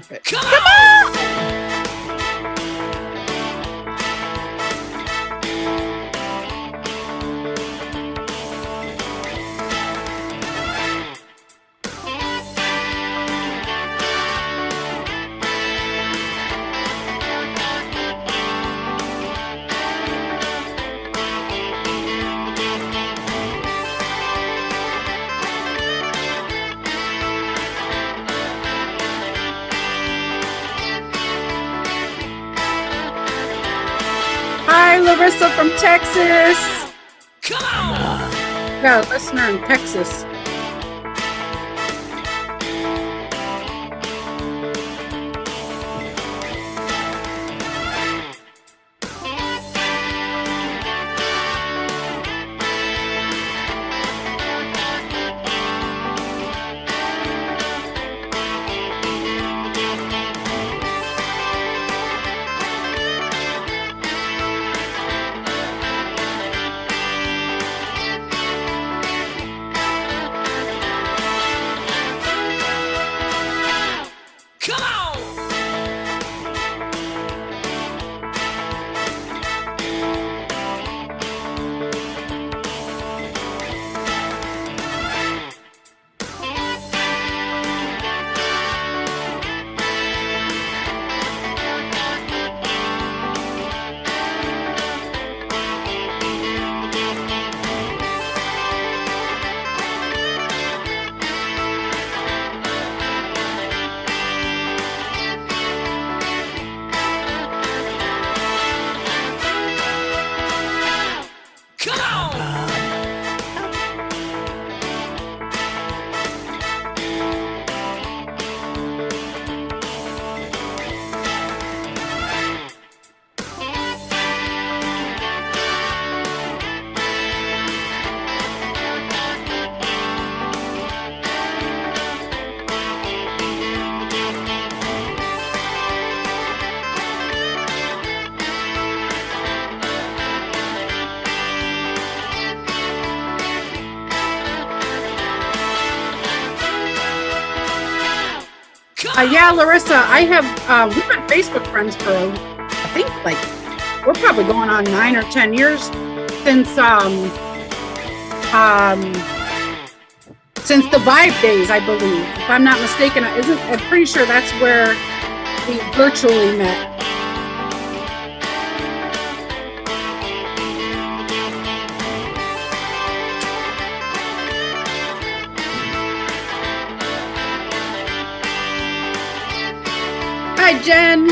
with it. Come on! Hi, Larissa from Texas. Come on! Yeah, listener in Texas. Come on! Come on! Yeah, Larissa, I have, we've been Facebook friends for, I think, like, we're probably going on 9 or 10 years since the Vibe days, I believe. If I'm not mistaken, I'm pretty sure that's where we virtually met. Hi, Jen.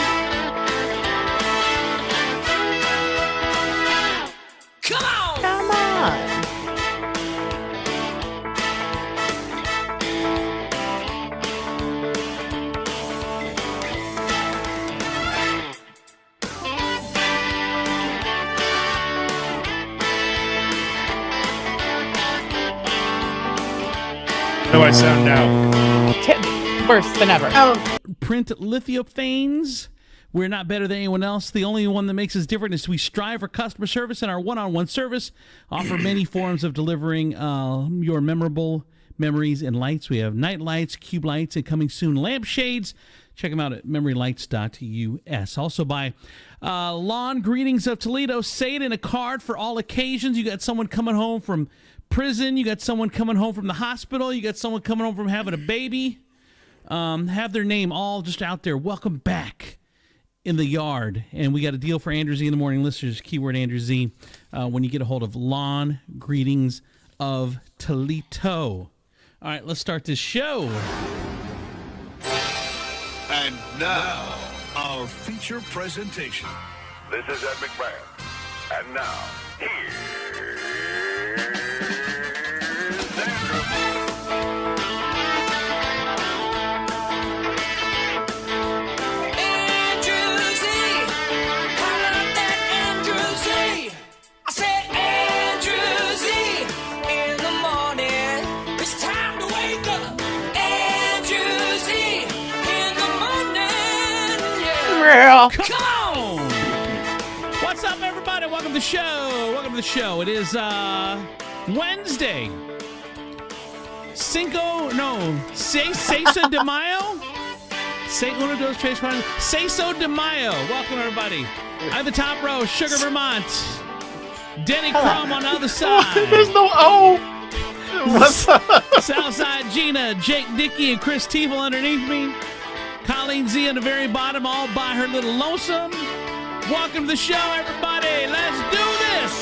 Come on! Come on. How do I sound now? Worse than ever. Oh, Print lithophanes. We're not better than anyone else. The only one that makes us different is we strive for customer service, and our one-on-one service offer many forms of delivering your memorable memories and lights. We have night lights, cube lights, and coming soon lampshades. Check them out at memorylights.us. Also by Lawn Greetings of Toledo. Say it in a card for all occasions. You got someone coming home from prison. You got someone coming home from the hospital. You got someone coming home from having a baby. Have their name all just out there. Welcome back in the yard. And we got a deal for Andrew Z in the Morning listeners. Keyword Andrew Z. When you get a hold of Lawn Greetings of Toledo. All right, let's start this show. And now, our feature presentation. This is Ed McMahon. And now, here's Andrew. Andrew Z! How about that Andrew Z? I said Andrew Z! In the morning, it's time to wake up. Andrew Z! In the morning, yeah. Come on! What's up, everybody? Welcome to the show. Welcome to the show. It is Wednesday. Seis de Mayo? Say uno, dos, tres, cuatro. Say so de Mayo. Welcome, everybody. At the top row, Sugar Vermont. Denny Crum on the other side. There's no O. What's up? Southside Gina, Jake Dickey, and Chris Teeble underneath me. Colleen Z on the very bottom, all by her little lonesome. Welcome to the show, everybody. Let's do this.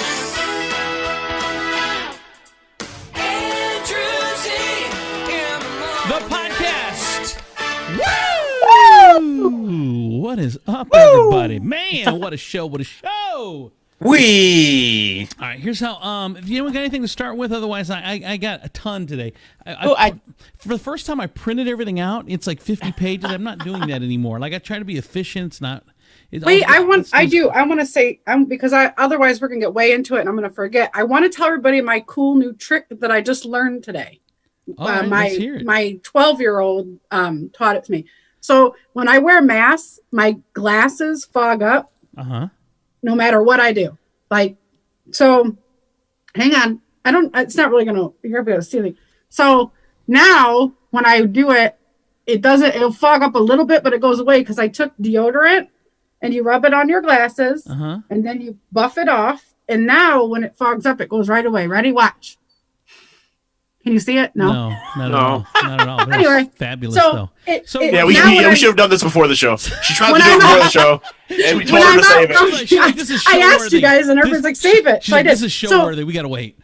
Andrew Z in the The morning. podcast. Woo! What is up, everybody? Man, what a show! What a show! We. All right, here's how. If you don't got anything to start with, otherwise, I got a ton today. For the first time, I printed everything out. It's like 50 pages. I'm not doing that anymore. Like I try to be efficient. It's not. Wait, I want to say, because otherwise we're gonna get way into it and I'm gonna forget. I want to tell everybody my cool new trick that I just learned today. Right, let's hear it. My 12-year-old taught it to me. So when I wear masks, my glasses fog up. No matter what I do. Like, so hang on. It's not really gonna, you're gonna be able to see me. So now when I do it, it'll fog up a little bit, but it goes away because I took deodorant and you rub it on your glasses and then you buff it off. And now when it fogs up, it goes right away. Ready? Watch. Can you see it? No. Not at all. Not at all. But Anyway, fabulous so though. Yeah, we should have done this before the show. She tried to When do it I'm before out- the show, and we told when her I'm to save out- it. This is I asked show-worthy. you guys and everyone's like, save it. She's So I like, did. this is show worthy. We gotta wait.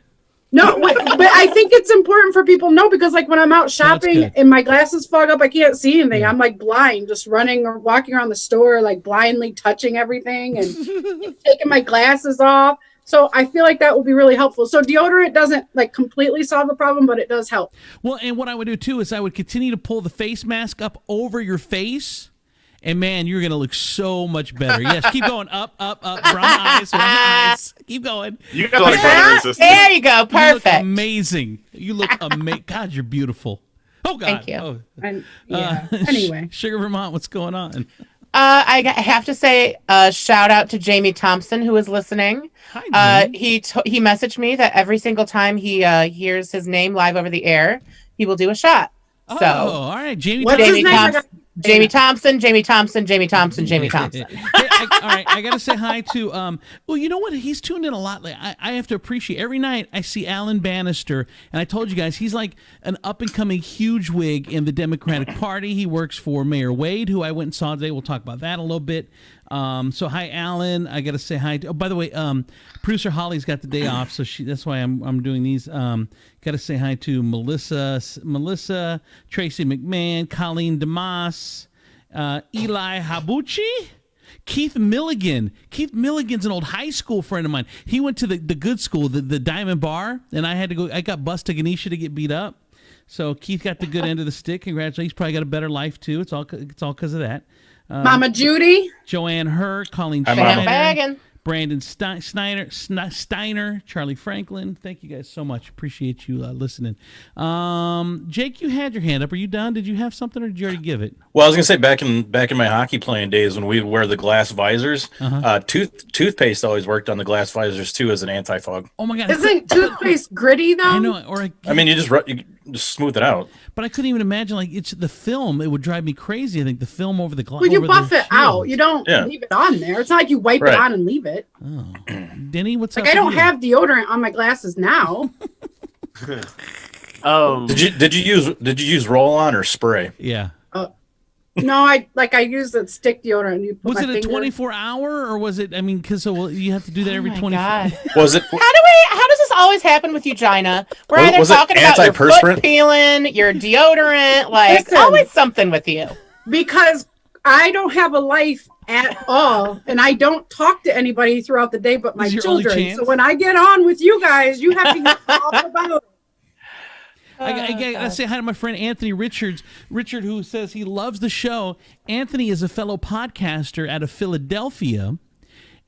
No, but I think it's important for people to know because, like, when I'm out shopping good. and my glasses fog up, I can't see anything. I'm like blind, just running or walking around the store, like blindly touching everything and taking my glasses off. So I feel like that will be really helpful. So deodorant doesn't like completely solve the problem, but it does help. Well, and what I would do too is I would continue to pull the face mask up over your face. And man, you're gonna look so much better. Yes, keep going up, around the eyes. Keep going. You got like brother racist. There you go. You look Perfect. amazing. You look amazing. God, you're beautiful. Oh God. Thank you. Oh. And anyway, Sugar Vermont, what's going on? I have to say shout out to Jamie Thompson who is listening. Hi, Jamie. He messaged me that every single time he hears his name live over the air, he will do a shot. Oh, So all right, Jamie. What's Thompson. his Jamie name? Thompson. Jamie Thompson, Jamie Thompson, Jamie Thompson, Jamie Thompson. Hey, all right, I gotta say hi to well, you know what, he's tuned in a lot. Like, I have to appreciate every night I see Alan Bannister, and I told you guys he's like an up and coming huge wig in the Democratic Party. He works for Mayor Wade, who I went and saw today. We'll talk about that a little bit. So hi, Alan. I gotta say hi to, oh, by the way, producer Holly's got the day off, so that's why I'm doing these. Gotta say hi to Melissa, Tracy McMahon, Colleen DeMoss, Eli Habuchi, Keith Milligan. Keith Milligan's an old high school friend of mine. He went to the good school, the Diamond Bar, and I had to go. I got bused to Ganesha to get beat up. So Keith got the good end of the stick. Congratulations. He's probably got a better life too. It's all because of that. Mama Judy. Joanne Hurt, Colleen Hi, Bam, Mama. bagging. Brandon Steiner, Charlie Franklin. Thank you guys so much. Appreciate you listening. Jake, you had your hand up. Are you done? Did you have something, or did you already give it? Well, I was gonna say back in my hockey playing days when we'd wear the glass visors, toothpaste always worked on the glass visors too as an anti-fog. Oh my God! Isn't toothpaste gritty though? I know, or I mean, you just smooth it out. but I couldn't even imagine like it's the film. It would drive me crazy. I think the film over the glass. Well, you buff it out. You don't Yeah. leave it on there. It's not like you wipe it Right. on and leave it. Denny, what's Like up? I don't with you? have deodorant on my glasses now. Did you use roll on or spray? Yeah. No, I use the stick deodorant. You put Was my it a finger- 24-hour, or was it? I mean, because you have to do that every Oh my 24. God. Was it? How does this always happen with you, Gina? We're either Was it talking about your foot antiperspirant? peeling, your deodorant, like Listen. always something with you. Because I don't have a life at all, and I don't talk to anybody throughout the day but my This is your only children. chance? So when I get on with you guys, you have to hear all about it. I gotta say hi to my friend Anthony Richard, who says he loves the show. Anthony is a fellow podcaster out of Philadelphia,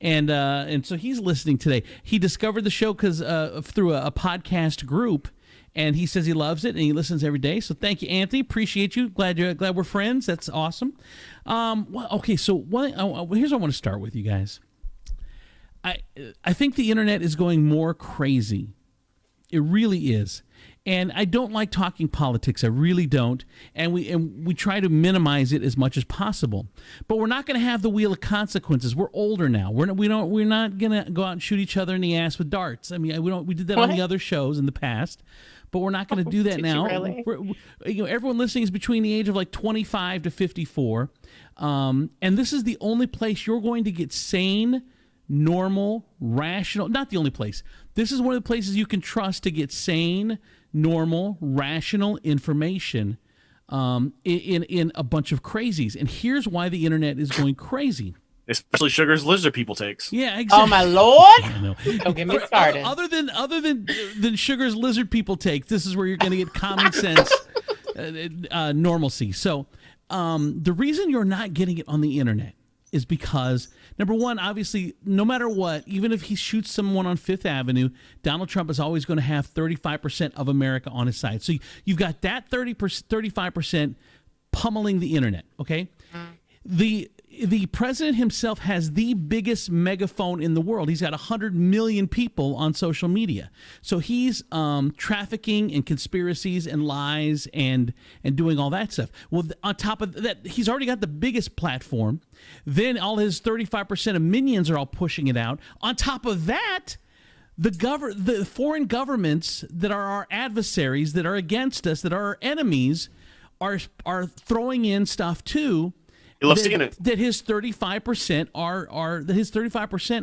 and so he's listening today. He discovered the show through a podcast group, and he says he loves it and he listens every day. So thank you, Anthony. Appreciate you. Glad we're friends. That's awesome. Okay, so here's what I want to start with, you guys. I think the internet is going more crazy. It really is. And I don't like talking politics. I really don't. And we try to minimize it as much as possible. But we're not going to have the wheel of consequences. We're older now. We're not going to go out and shoot each other in the ass with darts. I mean, we did that on the other shows in the past, but we're not going to do that now. Really? Everyone listening is between the age of like 25 to 54. And this is the only place you're going to get sane, normal, rational, not the only place. This is one of the places you can trust to get sane, normal, rational information in a bunch of crazies. And here's why the internet is going crazy. Especially Sugar's lizard people takes. Yeah, exactly. Oh my Lord! Don't get me started. Other than Sugar's lizard people take, this is where you're going to get common sense, normalcy. So the reason you're not getting it on the internet is because, number one, obviously, no matter what, even if he shoots someone on Fifth Avenue, Donald Trump is always going to have 35% of America on his side. So you've got that 35% pummeling the internet, okay? The president himself has the biggest megaphone in the world. He's got 100 million people on social media. So he's trafficking and conspiracies and lies and doing all that stuff. Well, on top of that, he's already got the biggest platform. Then all his 35% of minions are all pushing it out. On top of that, the foreign governments that are our adversaries, that are against us, that are our enemies, are throwing in stuff too. You love seeing it. That his 35%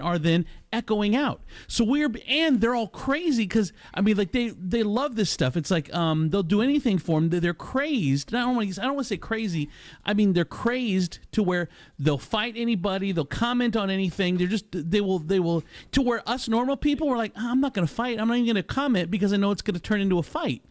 are then echoing out. So and they're all crazy because I mean, like they love this stuff. It's like they'll do anything for him. They're crazed. I don't want to say crazy. I mean they're crazed to where they'll fight anybody. They'll comment on anything. They will to where us normal people are like, I'm not going to fight. I'm not even going to comment because I know it's going to turn into a fight.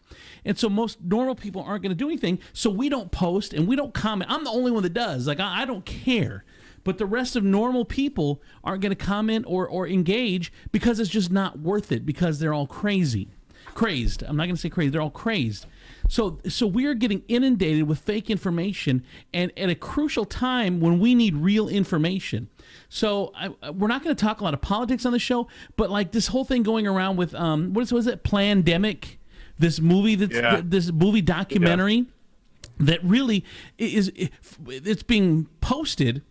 And so most normal people aren't going to do anything. So we don't post and we don't comment. I'm the only one that does. Like, I don't care. But the rest of normal people aren't going to comment or engage because it's just not worth it because they're all crazy. Crazed. I'm not going to say crazy. They're all crazed. So we're getting inundated with fake information and at a crucial time when we need real information. So we're not going to talk a lot of politics on the show, but like this whole thing going around with, what is it, Plandemic? This movie this movie documentary that really it's being posted,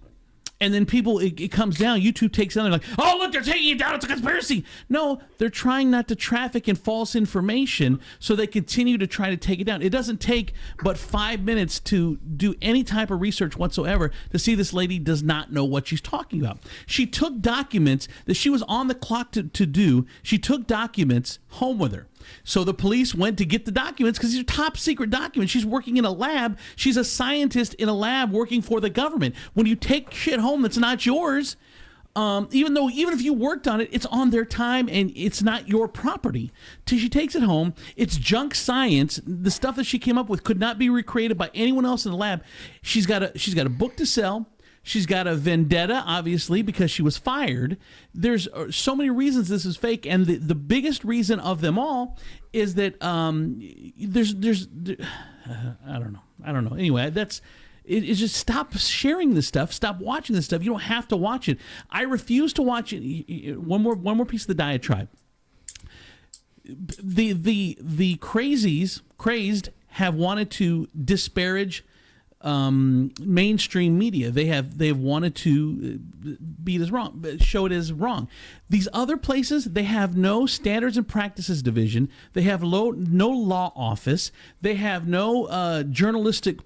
and then people it comes down. YouTube takes it down. They're like, oh look, they're taking it down. It's a conspiracy. No, they're trying not to traffic in false information, so they continue to try to take it down. It doesn't take but 5 minutes to do any type of research whatsoever to see this lady does not know what she's talking about. She took documents that she was on the clock to do. She took documents home with her. So the police went to get the documents because these are top secret documents. She's working in a lab. She's a scientist in a lab working for the government. When you take shit home that's not yours, even if you worked on it, it's on their time and it's not your property. Till she takes it home, it's junk science. The stuff that she came up with could not be recreated by anyone else in the lab. She's got a book to sell. She's got a vendetta, obviously, because she was fired. There's so many reasons this is fake, and the biggest reason of them all is that I don't know. Anyway, it's just stop sharing this stuff. Stop watching this stuff. You don't have to watch it. I refuse to watch it. One more piece of the diatribe. The crazed have wanted to disparage mainstream media. They've wanted to show it as wrong. These other places, they have no standards and practices division. They have no law office. They have no journalistic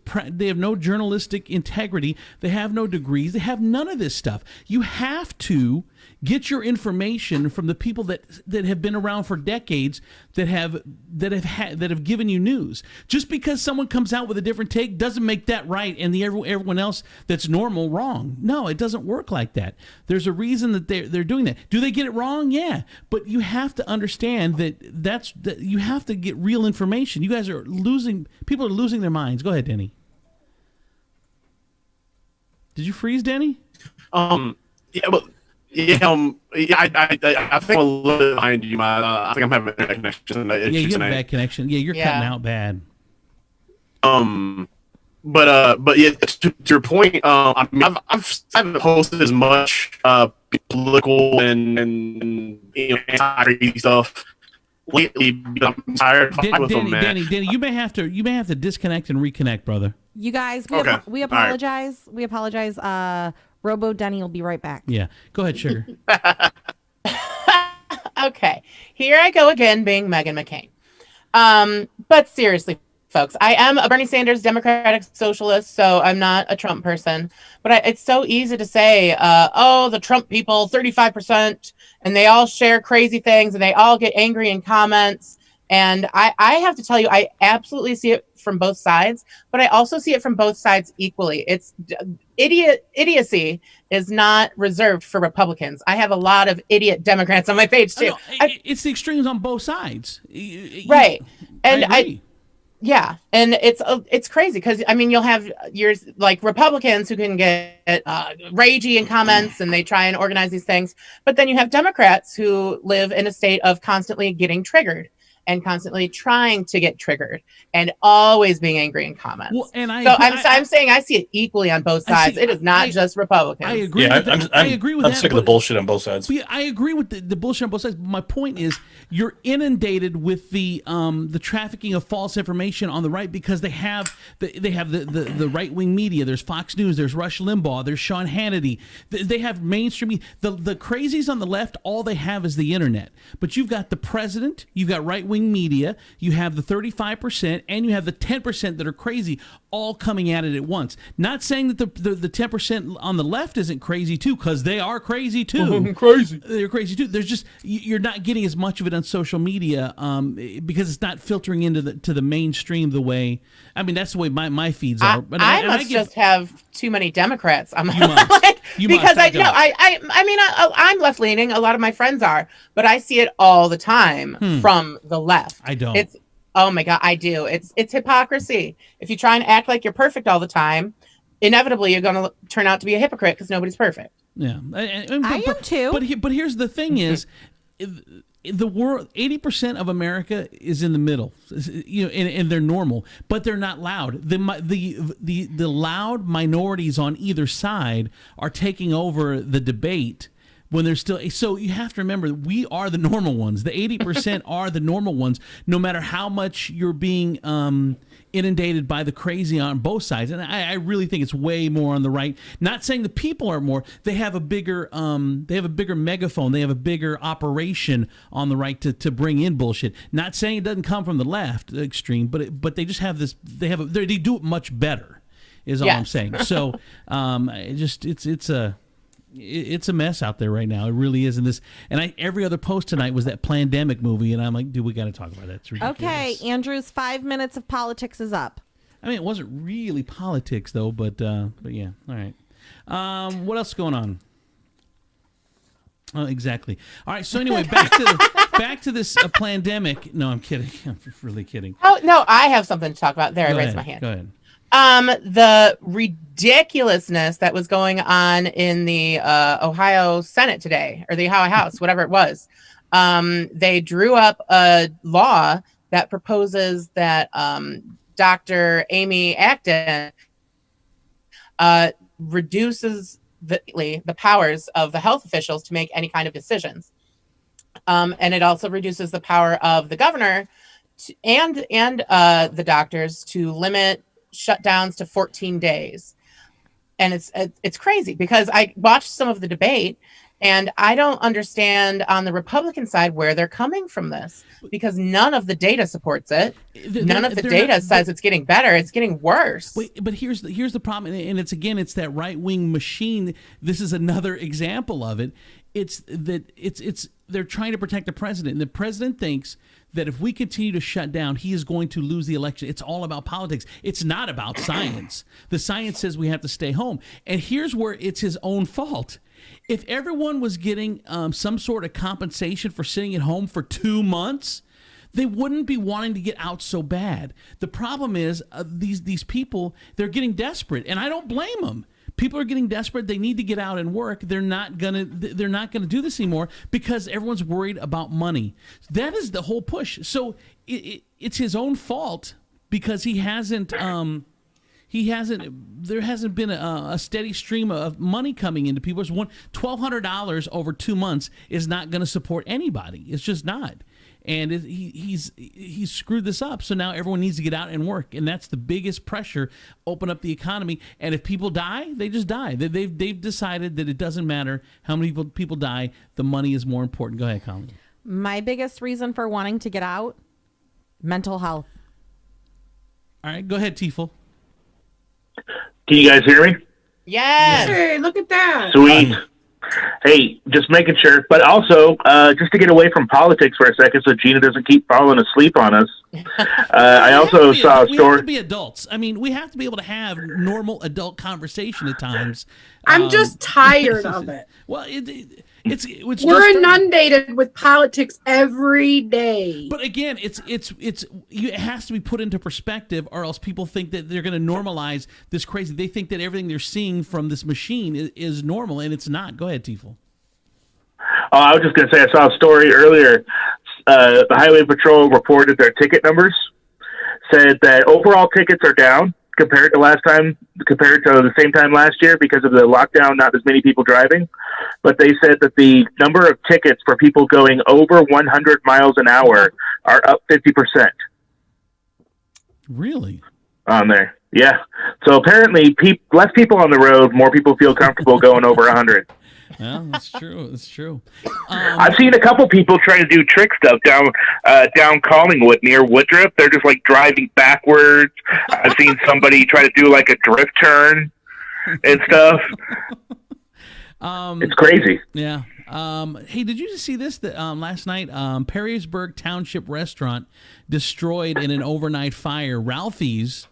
integrity. They have no degrees. They have none of this stuff. You have to get your information from the people that have been around for decades, that have given you news. Just because someone comes out with a different take doesn't make that right and everyone else that's normal wrong. No, it doesn't work like that. There's a reason that they're doing that. Do they get it wrong? Yeah, but you have to understand that you have to get real information. You guys are people are losing their minds. Go ahead, Denny. Did you freeze, Denny? Yeah, but. Yeah, I think I'm a little bit behind you. I think I'm having a bad connection. Yeah, you have a bad connection. Yeah, you're cutting out bad. But yeah, to your point, I mean, I haven't posted as much political and anti-crazy stuff lately. I'm tired of fighting with them, man. Danny, you may have to disconnect and reconnect, brother. You guys, Okay. we All right. apologize. We apologize. Robo Denny will be right back. Yeah, go ahead, Sugar. Okay, here I go again being Meghan McCain. But seriously, folks, I am a Bernie Sanders Democratic Socialist, so I'm not a Trump person. But it's so easy to say, the Trump people, 35%, and they all share crazy things, and they all get angry in comments. And I have to tell you, I absolutely see it from both sides, but I also see it from both sides equally. It's idiocy is not reserved for Republicans. I have a lot of idiot Democrats on my page too. It's the extremes on both sides, right? And I agree. yeah, and it's crazy because I mean you'll have yours like Republicans who can get ragey in comments and they try and organize these things, but then you have Democrats who live in a state of constantly getting triggered and constantly trying to get triggered and always being angry in comments. Well, and I'm saying I see it equally on both sides. It is not just Republicans. I agree. Yeah, with that. I agree with I'm that. sick of the bullshit on both sides. But I agree with the bullshit on both sides. My point is, you're inundated with the trafficking of false information on the right because they have the right wing media. There's Fox News. There's Rush Limbaugh. There's Sean Hannity. They have mainstream. The crazies on the left, all they have is the internet. But you've got the president. You've got right wing media. You have the 35%, and you have the 10% that are crazy, all coming at it at once. Not saying that the 10% on the left isn't crazy too, because they are crazy too. Crazy. They're crazy too. There's just you're not getting as much of it on social media because it's not filtering into the mainstream the way. I mean, that's the way my feeds are. But I must just have too many Democrats. I'm you because must, I mean I'm left leaning. A lot of my friends are, but I see it all the time from the left. I don't. It's oh my God, I do. It's hypocrisy. If you try and act like you're perfect all the time, inevitably you're going to turn out to be a hypocrite because nobody's perfect. Yeah, I am too. But here's the thing: is the world 80% of America is in the middle, and they're normal, but they're not loud. The loud minorities on either side are taking over the debate. When they're still, so you have to remember, we are the normal ones. The 80% are the normal ones, no matter how much you're being inundated by the crazy on both sides. And I really think it's way more on the right. Not saying the people are more. They have a bigger megaphone. They have a bigger operation on the right to bring in bullshit. Not saying it doesn't come from the left extreme, but they just have this. They do it much better. Is all I'm saying. So it's a mess out there right now. It really is. Every other post tonight was that Plandemic movie, and I'm like, dude, we got to talk about that. It's ridiculous. Okay, Andrew's 5 minutes of politics is up. I mean, it wasn't really politics though, but yeah. All right. What else is going on? Exactly. All right. So anyway, back to this Plandemic. No, I'm kidding. I'm really kidding. Oh no, I have something to talk about. There, I raised my hand. Go ahead. The ridiculousness that was going on in the Ohio Senate today, or the Ohio House, whatever it was. They drew up a law that proposes that Dr. Amy Acton reduces the powers of the health officials to make any kind of decisions. And it also reduces the power of the governor and the doctors to limit shutdowns to 14 days. And it's crazy because I watched some of the debate and I don't understand on the Republican side where they're coming from this, because none of the data supports it. None of the data says it's getting better. It's getting worse. Wait, but here's the problem, and it's that right wing machine. This is another example of it. It's they're trying to protect the president, and the president thinks that if we continue to shut down, he is going to lose the election. It's all about politics. It's not about science. The science says we have to stay home, and here's where it's his own fault. If everyone was getting some sort of compensation for sitting at home for 2 months, they wouldn't be wanting to get out so bad. The problem is these people, they're getting desperate, and I don't blame them. People are getting desperate. They need to get out and work. They're not gonna do this anymore because everyone's worried about money. That is the whole push. So it's his own fault because there hasn't been a steady stream of money coming into people. $1,200 over 2 months is not going to support anybody. It's just not. and he's screwed this up. So now everyone needs to get out and work, and that's the biggest pressure. Open up the economy, and if people die, they just die. They've decided that it doesn't matter how many people die. The money is more important. Go ahead, Colleen. My biggest reason for wanting to get out, mental health. All right, go ahead, Tiefel. Can you guys hear me? Yes. Hey, look at that. Sweet. Hey, just making sure. But also, just to get away from politics for a second so Gina doesn't keep falling asleep on us, I also saw a We have story. to be adults. I mean, we have to be able to have normal adult conversation at times. I'm just tired of it. Well, it's We're just inundated with politics every day. But again, it has to be put into perspective, or else people think that they're going to normalize this crazy. They think that everything they're seeing from this machine is normal, and it's not. Go ahead, Tiefel. Oh, I was just going to say, I saw a story earlier. The Highway Patrol reported their ticket numbers, said that overall tickets are down compared to the same time last year because of the lockdown, not as many people driving. But they said that the number of tickets for people going over 100 miles an hour are up 50%. Really? On there. Yeah. So apparently less people on the road, more people feel comfortable going over 100. Well, that's true. That's true. I've seen a couple people try to do trick stuff down Collingwood near Woodruff. They're just like driving backwards. I've seen somebody try to do like a drift turn and stuff. It's crazy. Yeah. Hey, did you see this? That last night, Perrysburg Township Restaurant destroyed in an overnight fire. Ralphie's.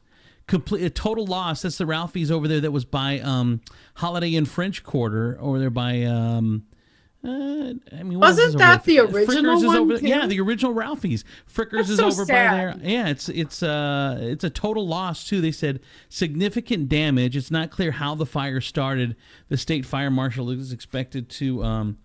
A total loss. That's the Ralphie's over there that was by Holiday Inn French Quarter over there by wasn't that the original one? Yeah, the original Ralphie's. Frickers is over by there. Yeah, it's a total loss too. They said significant damage. It's not clear how the fire started. The state fire marshal is expected to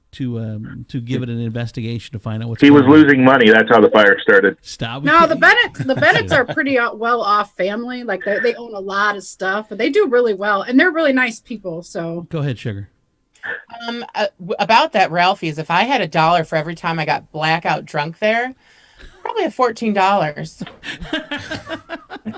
give it an investigation to find out what's He going was losing money. That's how the fire started. Stop. No, the Bennett's are pretty well-off family. Like they own a lot of stuff, but they do really well, and they're really nice people. So go ahead, Sugar. About that Ralphie's, if I had $1 for every time I got blackout drunk there, probably have $14.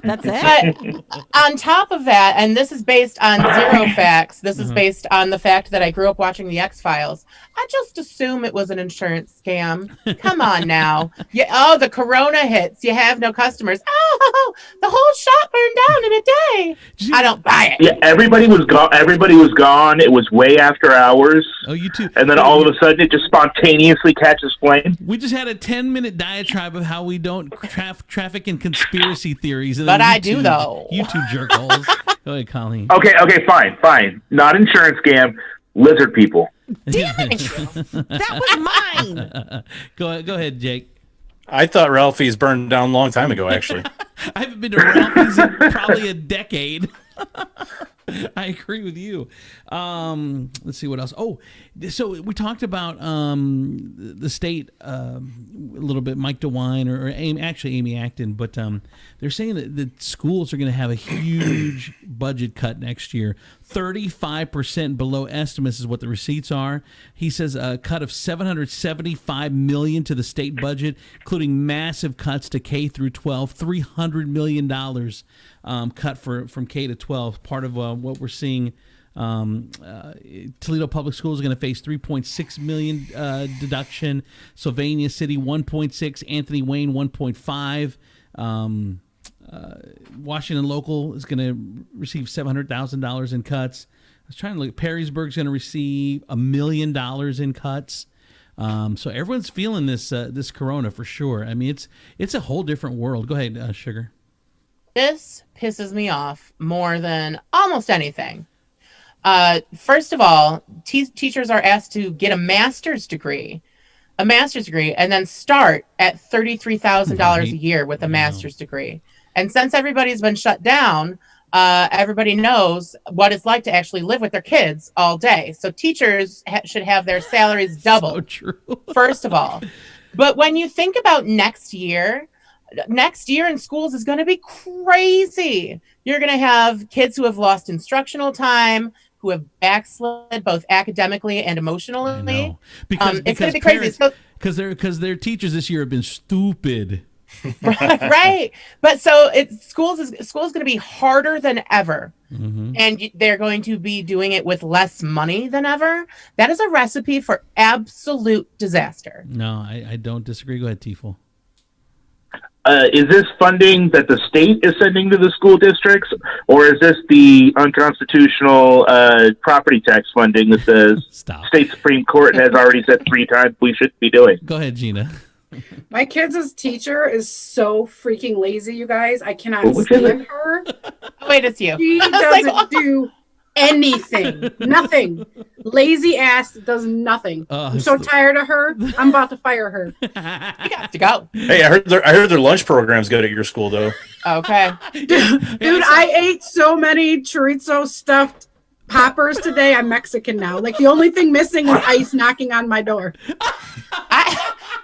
That's it. But on top of that, and this is based on zero facts, this is based on the fact that I grew up watching the X-Files. I just assume it was an insurance scam. Come on now. The corona hits. You have no customers. Oh, the whole shop burned down in a day. I don't buy it. Yeah, everybody was gone. It was way after hours. Oh, you too. And then all of a sudden, it just spontaneously catches flame. We just had a 10-minute diatribe of how we don't traffic in conspiracy theories. But I do, though. You two jerkholes. Go ahead, Colleen. Okay, fine. Not insurance scam. Lizard people. Damn it! That was mine. Go ahead, Jake. I thought Ralphie's burned down a long time ago, actually. I haven't been to Ralphie's in probably a decade. I agree with you. Let's see what else. Oh, so we talked about the state a little bit, Mike DeWine or Amy Acton, but they're saying that the schools are going to have a huge budget cut next year. 35% below estimates is what the receipts are. He says a cut of $775 million to the state budget, including massive cuts to K through 12, $300 million cut from K to 12. Part of what we're seeing. Toledo Public Schools is going to face $3.6 million deduction. Sylvania City 1.6. Anthony Wayne 1.5. Washington Local is going to receive $700,000 in cuts. I was trying to look. Perrysburg's going to receive $1 million in cuts. So everyone's feeling this corona for sure. I mean, it's a whole different world. Go ahead, Sugar. This pisses me off more than almost anything. First of all, teachers are asked to get a master's degree, and then start at $33,000 a year with a master's degree. And since everybody's been shut down, everybody knows what it's like to actually live with their kids all day. So teachers should have their salaries doubled. So true. First of all. But when you think about next year in schools is going to be crazy. You're going to have kids who have lost instructional time, who have backslid both academically and emotionally. Because it's going to be crazy. because their teachers this year have been stupid. Right. But so school is going to be harder than ever. Mm-hmm. And they're going to be doing it with less money than ever. That is a recipe for absolute disaster. No, I don't disagree. Go ahead, Tifo. Is this funding that the state is sending to the school districts, or is this the unconstitutional property tax funding that the state Supreme Court has already said 3 times we shouldn't be doing? Go ahead, Gina. My kid's teacher is so freaking lazy, you guys. I cannot stand her. Wait, it's you. She doesn't do anything. Nothing. Lazy ass does nothing. I'm so tired of her. I'm about to fire her. You got to go. Hey, I heard their lunch program's good at your school, though. Okay. Dude, I ate so many chorizo stuffed poppers today. I'm Mexican now. Like, the only thing missing is ice knocking on my door.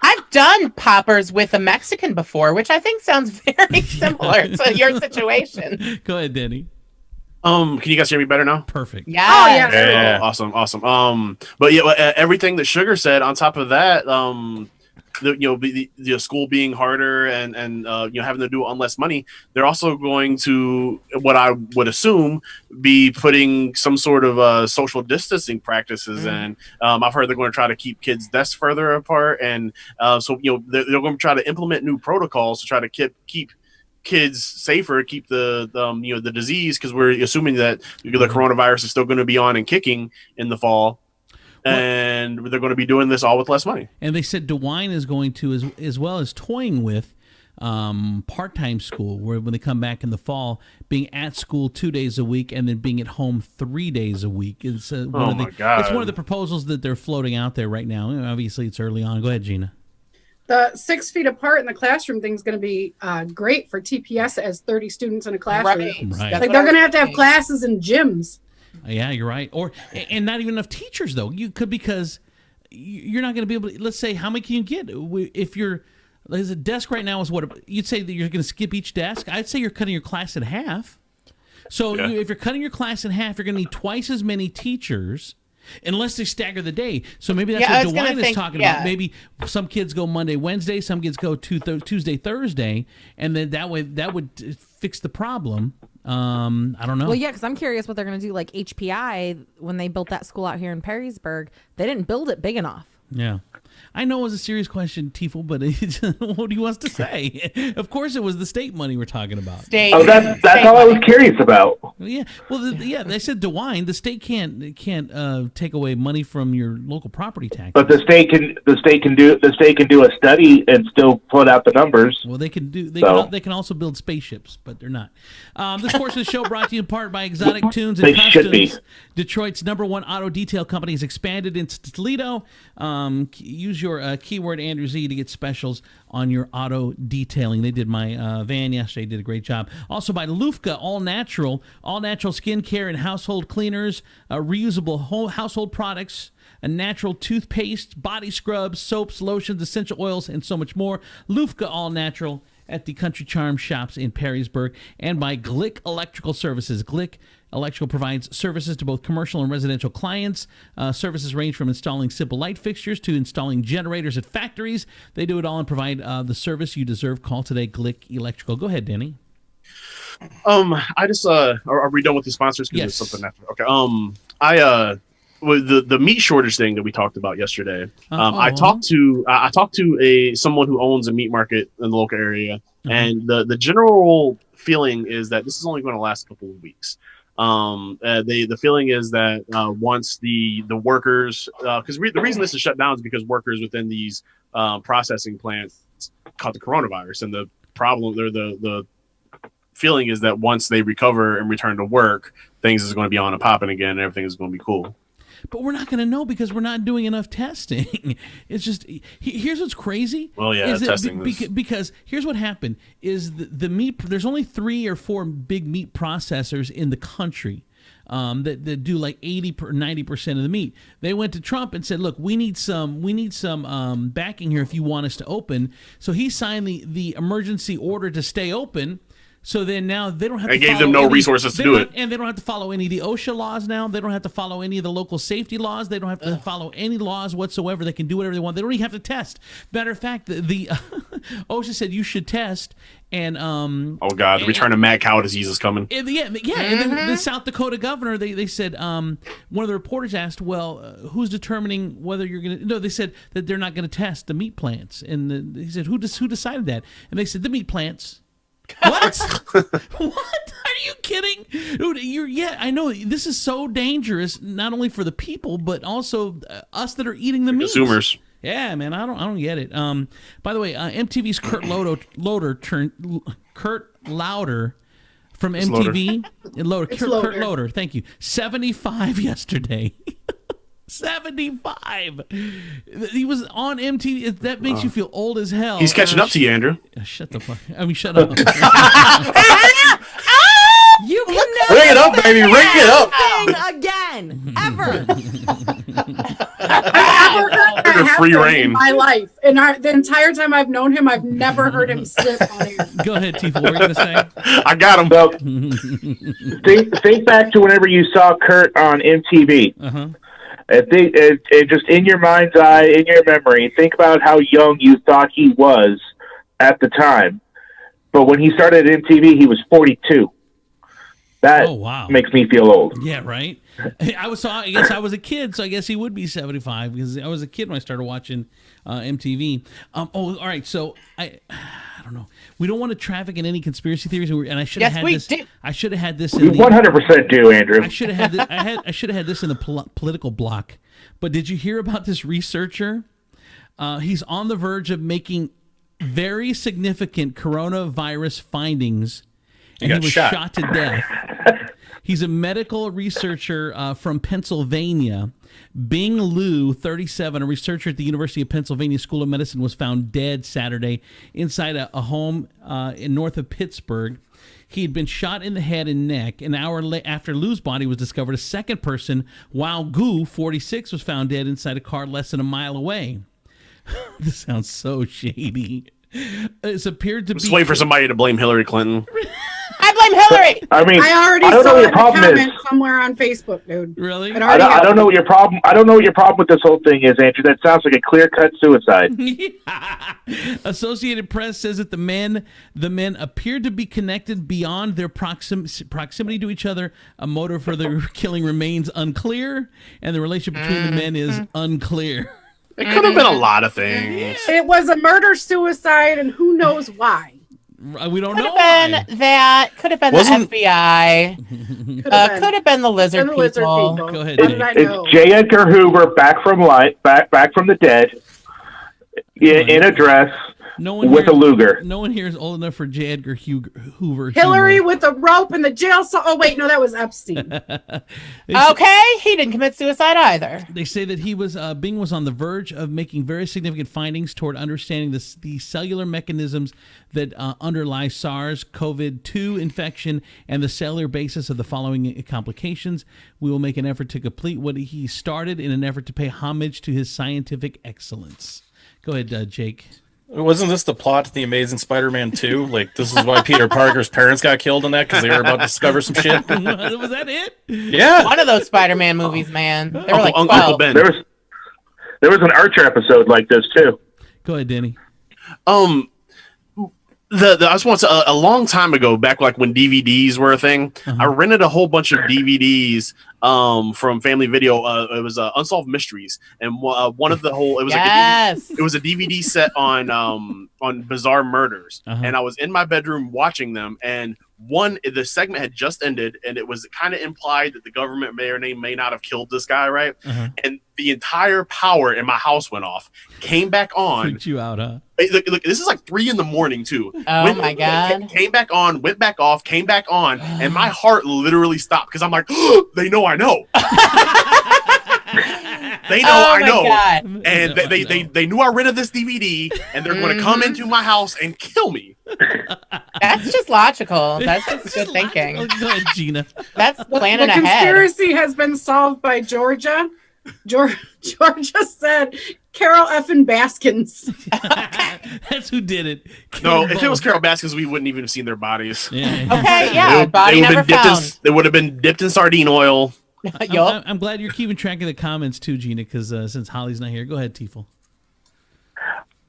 I've done poppers with a Mexican before, which I think sounds very similar to your situation. Go ahead, Danny. Can you guys hear me better now? Perfect. Yeah. Oh, yeah. Yeah. Oh, awesome. But yeah, everything that Sugar said on top of that, the school being harder and having to do it on less money, they're also going to, what I would assume, be putting some sort of social distancing practices in. I've heard they're going to try to keep kids' desks further apart, and so they're going to try to implement new protocols to try to keep kids safer, keep the disease, because we're assuming that the coronavirus is still going to be on and kicking in the fall. And they're going to be doing this all with less money. And they said DeWine is going to, as well as toying with part-time school, where when they come back in the fall, being at school 2 days a week and then being at home 3 days a week. It's God. It's one of the proposals that they're floating out there right now. Obviously, it's early on. Go ahead, Gina. The 6 feet apart in the classroom thing is going to be great for TPS as 30 students in a classroom. Right. Like, they're going to have classes in gyms. Yeah, you're right. And not even enough teachers, though. You could, because you're not going to be able to, let's say, how many can you get? If there's a desk right now is what, you'd say that you're going to skip each desk. I'd say you're cutting your class in half. So if you're cutting your class in half, you're going to need twice as many teachers, unless they stagger the day. So maybe that's what DeWine is talking about. Maybe some kids go Monday, Wednesday, some kids go Tuesday, Thursday, and then that way that would fix the problem. I don't know. Well, yeah, because I'm curious what they're going to do. Like HPI, when they built that school out here in Perrysburg, they didn't build it big enough. Yeah. I know it was a serious question, Tifo, but what do you want to say? Of course, it was the state money we're talking about. That's all I was curious about. Yeah, well, they said DeWine, the state can't take away money from your local property tax. But the state can do a study and still put out the numbers. Well, they can do. They can also build spaceships, but they're not. This portion of the show brought to you in part by Exotic Tunes and Customs. Should be. Detroit's #1 auto detail company has expanded into Toledo. Use your keyword Andrew Z to get specials on your auto detailing. They did my van yesterday. Did a great job. Also by Lufka, all natural skincare and household cleaners, reusable household products, a natural toothpaste, body scrubs, soaps, lotions, essential oils, and so much more. Lufka, all natural, at the Country Charm shops in Perrysburg. And by Glick Electrical Services. Glick Electrical provides services to both commercial and residential clients. Services range from installing simple light fixtures to installing generators at factories. They do it all and provide the service you deserve. Call today, Glick Electrical. Go ahead, Danny. I just are we done with the sponsors? Because Yes. there's something after. Okay. With the meat shortage thing that we talked about yesterday, I talked to someone who owns a meat market in the local area, and the general feeling is that this is only going to last a couple of weeks. The feeling is that once the workers, because the reason this is shut down is because workers within these processing plants caught the coronavirus, and the problem, the feeling is that once they recover and return to work, things is going to be on and popping again, and everything is going to be cool. But we're not going to know because we're not doing enough testing. It's just, here's what's crazy. Well, yeah, testing because here's what happened is the meat. There's only 3 or 4 big meat processors in the country that do like 80 or 90% of the meat. They went to Trump and said, "Look, we need some backing here if you want us to open." So he signed the emergency order to stay open. So then now they don't have It to gave follow them no any- resources to they do don't- it. And they don't have to follow any of the OSHA laws now. They don't have to follow any of the local safety laws. They don't have to follow any laws whatsoever. They can do whatever they want. They don't even have to test. Matter of fact, the OSHA said you should test. And oh God, the return of mad cow disease is coming. and and then the South Dakota governor, they said, one of the reporters asked, well, who's determining whether you're going to, no, they said that they're not going to test the meat plants. And he said, who decided that? And they said, the meat plants. What? What? Are you kidding? Dude, I know this is so dangerous, not only for the people, but also us that are eating the meat. Consumers. Yeah, man, I don't get it. By the way, MTV's Kurt Lauder from MTV. Kurt Loder, thank you. 75 yesterday. 75. He was on MTV. That makes you feel old as hell. He's catching up to you, Andrew. Shut the fuck. I mean, shut up. You can never Ring it up, baby. Ring it up. thing again, ever. I've never heard that Free happen reign. in my life. And the entire time I've known him, I've never heard him slip on air. Go ahead, Tifa. What were you going to say? I got him. So think back to whenever you saw Kurt on MTV. Uh-huh. It just in your mind's eye, in your memory, think about how young you thought he was at the time. But when he started at MTV, he was 42. That makes me feel old. Yeah, right. I guess I was a kid, so I guess he would be 75 because I was a kid when I started watching MTV. All right. So I don't know. We don't want to traffic in any conspiracy theories, and I should have had this. do. I should have had this. We 100% do, Andrew. I should have had. I should have had this in the political block. But did you hear about this researcher? He's on the verge of making very significant coronavirus findings, and he was shot to death. He's a medical researcher from Pennsylvania. Bing Liu, 37, a researcher at the University of Pennsylvania School of Medicine, was found dead Saturday inside a home north of Pittsburgh. He had been shot in the head and neck. An hour after Liu's body was discovered, a second person, Wao Gu, 46, was found dead inside a car less than a mile away. This sounds so shady. It's appeared to be. Just wait for somebody to blame Hillary Clinton. I blame Hillary. I mean, I already I don't know saw what it your in the problem is. comments somewhere on Facebook, dude. Really? I don't know what your problem. I don't know what your problem with this whole thing is, Andrew. That sounds like a clear-cut suicide. Associated Press says that the men appeared to be connected beyond their proximity to each other. A motive for their killing remains unclear, and the relationship between the men is unclear. It could have been a lot of things. It was a murder-suicide, and who knows why. We don't Could know. have been that. Could have been Wasn't- the FBI. Could have been the lizard people. Go ahead, How Jake. did I know? It's J. Edgar Hoover back from life, back from the dead, in a dress with a Luger. No one here is old enough for J. Edgar Hoover. Hillary with a rope in the jail cell. Oh, wait, no, that was Epstein. Okay, he didn't commit suicide either. They say that Bing was on the verge of making very significant findings toward understanding the cellular mechanisms that underlie SARS-CoV-2 infection and the cellular basis of the following complications. We will make an effort to complete what he started in an effort to pay homage to his scientific excellence. Go ahead, Jake. Wasn't this the plot to The Amazing Spider-Man 2? Like, this is why Peter Parker's parents got killed in that, because they were about to discover some shit? Was that it? Yeah. One of those Spider-Man movies, man. They were like Uncle 12. Ben. There was an Archer episode like this too. Go ahead, Danny. I just want to a long time ago, back like when DVDs were a thing, I rented a whole bunch of DVDs from Family Video. It was Unsolved Mysteries, and one of the whole it was Yes. it was a DVD set on bizarre murders, and I was in my bedroom watching them, and the segment had just ended, and it was kind of implied that the government may or may not have killed this guy, right? And the entire power in my house went off, came back on. Freaked you out, huh? Look, this is like 3 a.m. too. Oh my God. Came back on, went back off, came back on, and my heart literally stopped because I'm like, they know I know. They know I know. God. And they knew I rented this DVD, and they're going to come into my house and kill me. That's just logical. That's just good thinking. Go ahead, Gina. That's planning The ahead. conspiracy has been solved by Georgia. Georgia said Carol effing Baskins. That's who did it. No, if it was Carol Baskins, we wouldn't even have seen their bodies. Yeah. Okay, yeah, body never found. They would have been dipped in sardine oil. I'm glad you're keeping track of the comments too, Gina, because since Holly's not here, go ahead, Tiefel.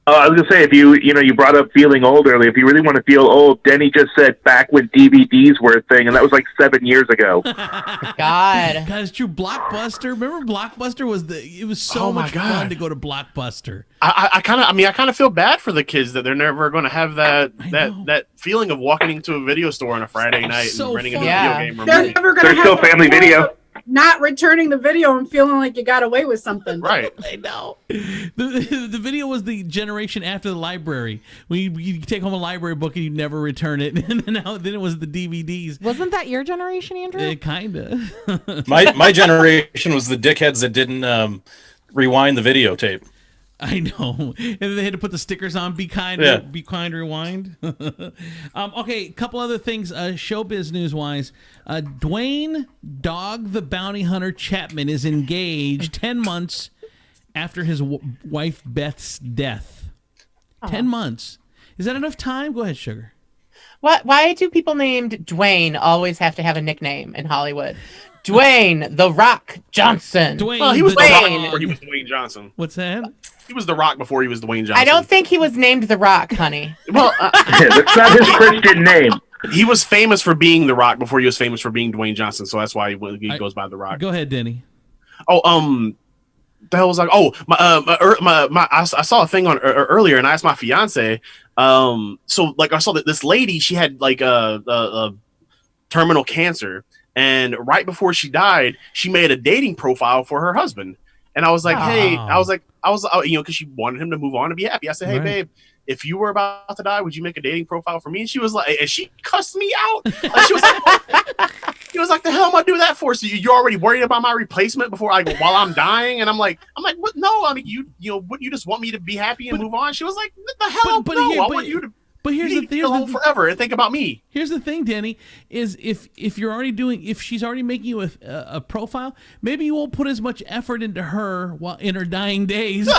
I was gonna say, if you brought up feeling old earlier. If you really want to feel old, Denny just said back when DVDs were a thing, and that was like 7 years ago. God, guys, true. Blockbuster. Remember, Blockbuster it was so much fun to go to Blockbuster. I kind of feel bad for the kids that they're never going to have that feeling of walking into a video store on a Friday night and renting a video game. They're never going to have still Family Video. Not returning the video and feeling like you got away with something. Right. I know. The video was the generation after the library. When you take home a library book and you never return it. And then it was the DVDs. Wasn't that your generation, Andrew? Kinda. My generation was the dickheads that didn't rewind the videotape. I know. And then they had to put the stickers on, be kind, rewind. Okay, a couple other things, showbiz news-wise. Dwayne Dog the Bounty Hunter Chapman is engaged 10 months after his wife Beth's death. 10 months. Is that enough time? Go ahead, Sugar. Why do people named Dwayne always have to have a nickname in Hollywood? Dwayne The Rock Johnson. Well, he was The Rock before he was Dwayne Johnson. What's that? He was The Rock before he was Dwayne Johnson. I don't think he was named The Rock, honey. Well, that's not his Christian name. He was famous for being The Rock before he was famous for being Dwayne Johnson, so that's why he goes by The Rock. Go ahead, Denny. Oh, the hell was like? Oh, I saw a thing on earlier, and I asked my fiance. So like I saw that this lady, she had like a terminal cancer, and right before she died, she made a dating profile for her husband. And I was like, hey, because she wanted him to move on and be happy. I said, hey, babe, if you were about to die, would you make a dating profile for me? And she was like, and she cussed me out. She was like, the hell am I do that for? So you're already worried about my replacement while I'm dying? And I'm like, what? No, I mean, wouldn't you just want me to be happy and move on? She was like, what the hell? I want you to. But here's the thing, forever and think about me. Here's the thing, Danny, is if she's already making you a profile, maybe you won't put as much effort into her while in her dying days.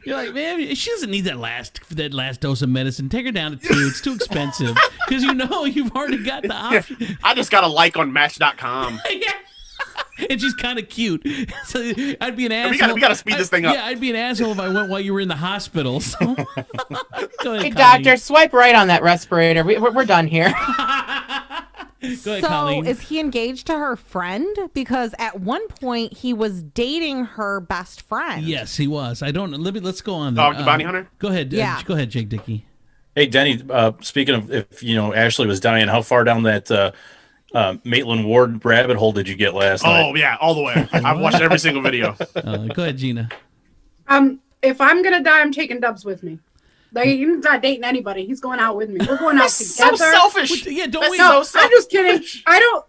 You're like, man, she doesn't need that last dose of medicine. Take her down to 2. It's too expensive because you've already got the option. I just got a like on Match.com. Yeah. And she's kind of cute, so I'd be an asshole. We gotta speed this thing up. Yeah, I'd be an asshole if I went while you were in the hospital. So. Go ahead, hey, doctor, swipe right on that respirator. We're done here. Go ahead, Colleen. Is he engaged to her friend? Because at one point he was dating her best friend. Yes, he was. I don't know. Let's go on there. The bounty hunter. Go ahead. Yeah. Go ahead, Jake Dickey. Hey, Denny. Speaking of, if Ashley was dying, how far down that Maitland Ward rabbit hole did you get last night? Oh yeah, all the way. I've watched every single video. Go ahead, Gina. If I'm gonna die, I'm taking Dubs with me. Like, he's not dating anybody. He's going out with me. We're going out together. So selfish. Yeah, don't That's we? so selfish. I'm just kidding.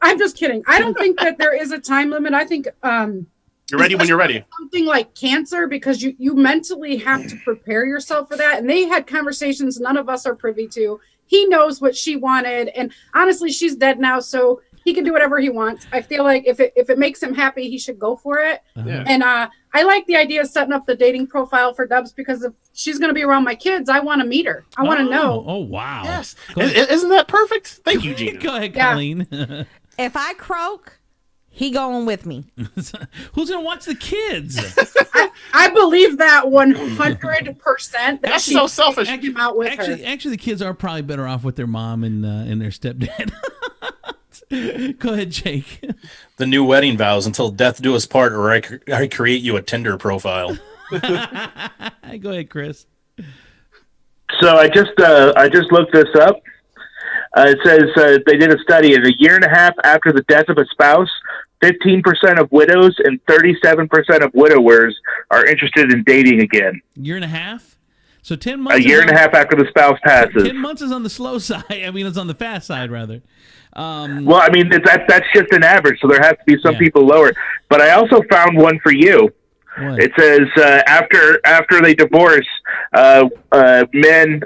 I'm just kidding. I don't think that there is a time limit. I think you're ready when you're ready. Something like cancer, because you mentally have to prepare yourself for that. And they had conversations none of us are privy to. He knows what she wanted, and honestly, she's dead now, so he can do whatever he wants. I feel like if it makes him happy, he should go for it. Yeah. And I like the idea of setting up the dating profile for Dubs, because if she's going to be around my kids, I want to meet her. I want to know. Oh, wow. Yes. Isn't that perfect? Thank you, Gina. Go ahead, Colleen. If I croak, he going with me. Who's going to watch the kids? I believe that 100%. That's so selfish. Him out with her. Actually, the kids are probably better off with their mom and their stepdad. Go ahead, Jake. The new wedding vows: until death do us part, or I create you a Tinder profile. Go ahead, Chris. So I just looked this up. It says they did a study, and a year and a half after the death of a spouse, 15% of widows and 37% of widowers are interested in dating again. Year and a half? So 10 months. A year and a half after the spouse passes. 10 months is on the slow side. I mean, it's on the fast side, rather. Well, I mean, that's just an average, so there has to be some people lower. But I also found one for you. What? It says after they divorce, men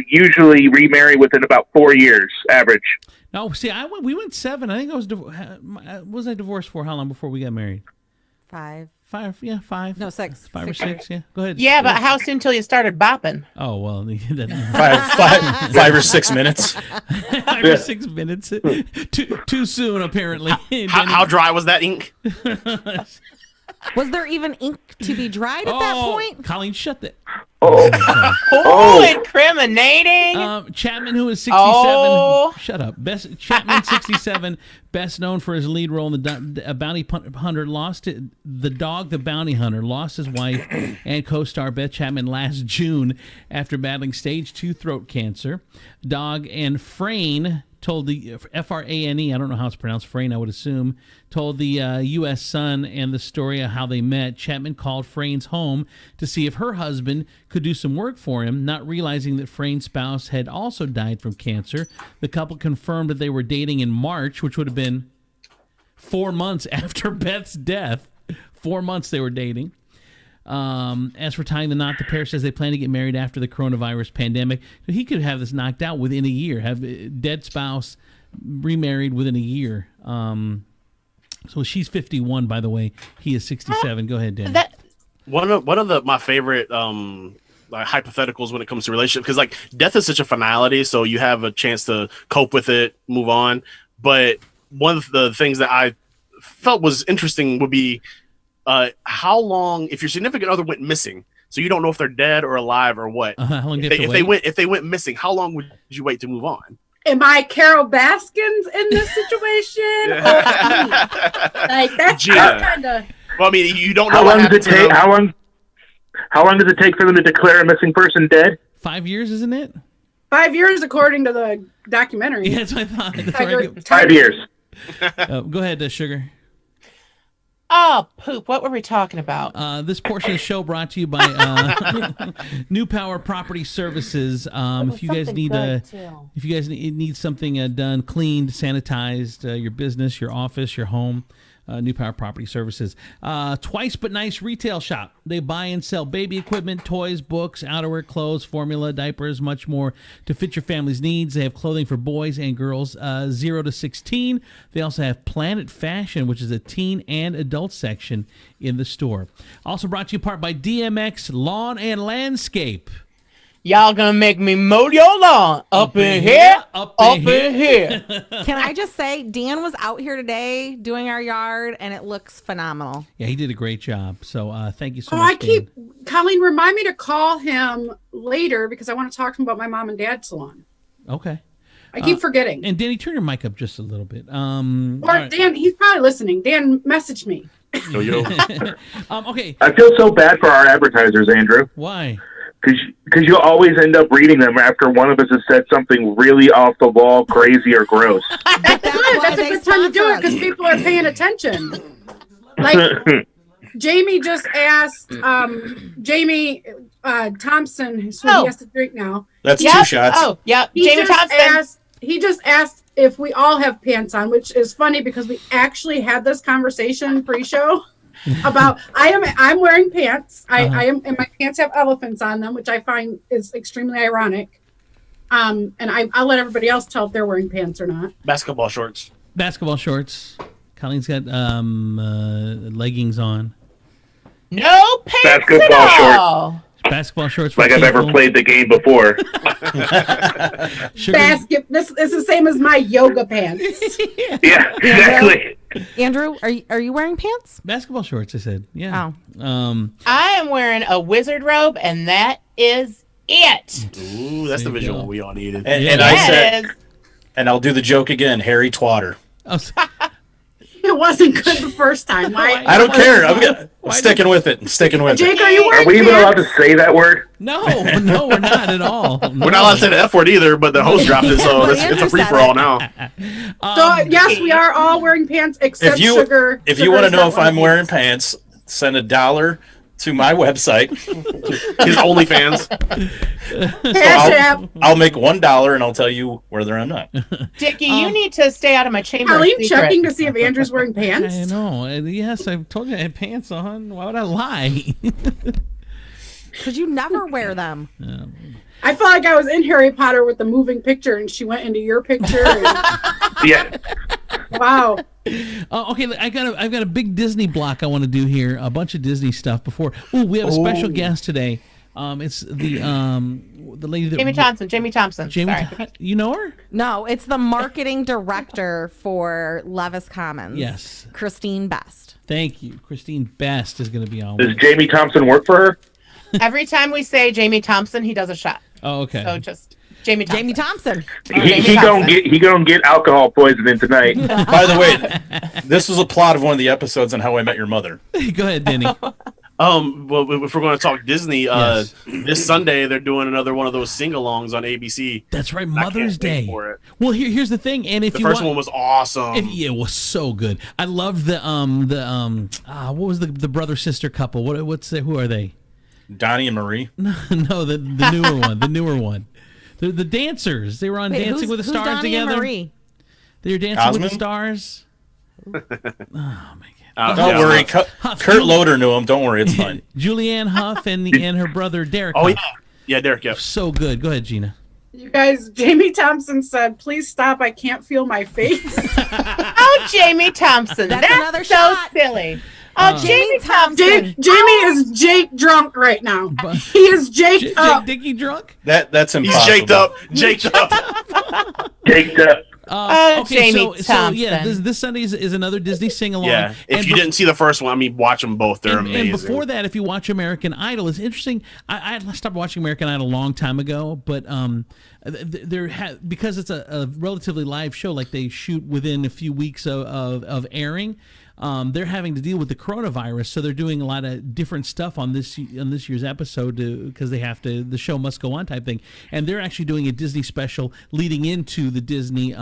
usually remarry within about 4 years, average. No, see, we went 7. I think I was I divorced for how long before we got married? 5. 5, yeah, 5. No, 6. 5 or 6, yeah. Go ahead. Yeah, but how soon till you started bopping? Oh, well, five or 6 minutes. 5 or 6 minutes. Too soon, apparently. How dry was that ink? Was there even ink to be dried at that point? Colleen, shut that. Incriminating. Chapman, who is 67. Oh. Shut up. Chapman, 67, best known for his lead role in the Bounty Hunter, the dog, the Bounty Hunter, lost his wife and co-star Beth Chapman last June after battling stage 2 throat cancer. Dog and Frayne told the Frane, I don't know how it's pronounced, Frayne, I would assume, told the U.S. Sun and the story of how they met. Chapman called Frayne's home to see if her husband could do some work for him, not realizing that Frayne's spouse had also died from cancer. The couple confirmed that they were dating in March, which would have been 4 months after Beth's death. 4 months they were dating. As for tying the knot, the pair says they plan to get married after the coronavirus pandemic. So he could have this knocked out within a year, have a dead spouse remarried within a year. So she's 51, by the way. He is 67. Go ahead, Dan. One of my favorite like hypotheticals when it comes to relationships, because like death is such a finality, so you have a chance to cope with it, move on. But one of the things that I felt was interesting would be how long, if your significant other went missing, so you don't know if they're dead or alive or what. How long if they went missing, how long would you wait to move on? Am I Carol Baskins in this situation? Like that's kind of. Well, I mean, you don't know. How long does it take? How long does it take for them to declare a missing person dead? 5 years, isn't it? 5 years, according to the documentary. Yeah, that's what I thought. That's 5 years. Go ahead, Sugar. Oh, poop. What were we talking about? This portion of the show brought to you by New Power Property Services. If you guys need something done, cleaned, sanitized, your business, your office, your home, New Power Property Services. Twice But Nice retail shop. They buy and sell baby equipment, toys, books, outerwear, clothes, formula, diapers, much more to fit your family's needs. They have clothing for boys and girls 0 to 16. They also have Planet Fashion, which is a teen and adult section in the store. Also brought to you in part by DMX Lawn and Landscape. Y'all gonna make me mow your lawn up in here, up in here. Can I just say, Dan was out here today doing our yard, and it looks phenomenal. Yeah, he did a great job. So thank you so much. Colleen, remind me to call him later because I want to talk to him about my mom and dad's salon. Okay. I keep forgetting. And Danny, turn your mic up just a little bit. Right. Dan, he's probably listening. Dan, message me. Okay. I feel so bad for our advertisers, Andrew. Why? Because you'll always end up reading them after one of us has said something really off the wall, crazy, or gross. That's good. That's a good time to do it because people are paying attention. Like Jamie just asked, Jamie Thompson, so he has to drink now. That's 2 shots. Oh, yeah. Jamie Thompson. He just asked if we all have pants on, which is funny because we actually had this conversation pre-show. About I'm wearing pants. I am, and my pants have elephants on them, which I find is extremely ironic. And I'll let everybody else tell if they're wearing pants or not. Basketball shorts. Colleen's got leggings on. No pants basketball at all. Shorts. Basketball shorts. Like I've ever played the game before. This is the same as my yoga pants. Yeah, exactly. Andrew, are you wearing pants? Basketball shorts, I said. Yeah. Oh. I am wearing a wizard robe, and that is it. Ooh, that's the visual we all needed. And I said, and I'll do the joke again, Harry Twatter. It wasn't good the first time. I don't care. I'm sticking with it. Jake, are you wearing Are we even pants? allowed to say that word? No, we're not at all. We're not allowed to say the F word either, but the host dropped it, so it's a free-for-all now. So, yes, we are all wearing pants except Sugar. If you want to know if I'm wearing pants, send $1 to my website. His OnlyFans. I'll make $1 and I'll tell you whether I'm not. Dickie, you need to stay out of my chamber. Are you checking to see if Andrew's wearing pants? I know. Yes, I told you I had pants on. Why would I lie? Because you never wear them. I felt like I was in Harry Potter with the moving picture, and she went into your picture. And... Yeah. Wow. Okay, I've got a big Disney block I want to do here. A bunch of Disney stuff before. Oh, we have a special guest today. It's the lady that Jamie Thompson. Sorry. You know her? No, it's the marketing director for Levis Commons. Yes. Christine Best. Thank you. Christine Best is going to be on. Does Jamie Thompson work for her? Every time we say Jamie Thompson, he does a shot. Oh, okay. So just Jamie Thompson. Jamie Thompson. He gonna get alcohol poisoning tonight. By the way, this was a plot of one of the episodes on How I Met Your Mother. Go ahead, Denny. Well, if we're going to talk Disney, Yes. this Sunday they're doing another one of those sing-alongs on ABC. That's right, I Mother's can't wait Day. for it. Well, here's the thing, and if The you first one was awesome. it was so good. I loved the what was the brother sister couple? Who are they? Donnie and Marie. No, the newer one. The dancers. They were on Dancing with the Stars Donnie together. And Marie? They were Dancing with the Cosman? Stars. Oh my Don't yeah. worry, Kurt Loder knew him. Don't worry, it's fine. Julianne Hough and her brother Derek. Oh Hough. yeah, Derek. Yeah. So good. Go ahead, Gina. You guys, Jamie Thompson said, "Please stop! I can't feel my face." Oh, Jamie Thompson. That's another so shot. silly. Oh, Jamie Thompson. Jamie is Jake drunk right now. He is Jake up. Jake Dickey drunk? That's impossible. He's jaked up. Jaked up. Jaked up. Jamie so yeah, Thompson. this Sunday is another Disney sing along. Yeah. If you didn't see the first one, I mean, watch them both. They're amazing. And before that, if you watch American Idol, it's interesting. I stopped watching American Idol a long time ago, but because it's a relatively live show, like they shoot within a few weeks of airing. They're having to deal with the coronavirus, so they're doing a lot of different stuff on this year's episode because they have to. The show must go on type thing, and they're actually doing a Disney special leading into the Disney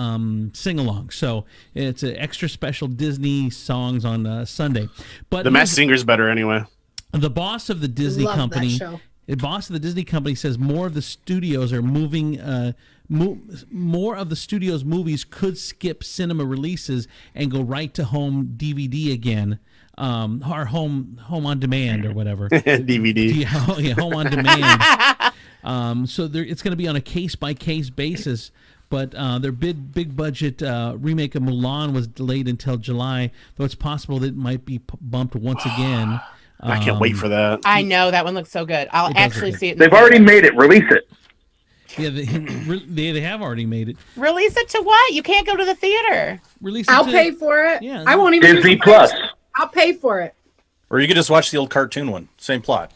sing along. So it's an extra special Disney songs on Sunday. But The Masked Singer's better anyway. the boss of the Disney Love that company. show. The boss of the Disney company says more of the studios are moving. More of the studio's movies could skip cinema releases and go right to home DVD again, or home on demand or whatever. DVD. Yeah, home on demand. So it's going to be on a case by case basis. But their big budget remake of Mulan was delayed until July, though it's possible that it might be bumped once again. I can't wait for that. I know that one looks so good. I'll actually see it. They've already made it. Release it. Yeah, they have already made it. Release it to what? You can't go to the theater. Release it I'll to- pay for it. Yeah. I won't even Disney use the Plus. price. I'll pay for it. Or you could just watch the old cartoon one. Same plot.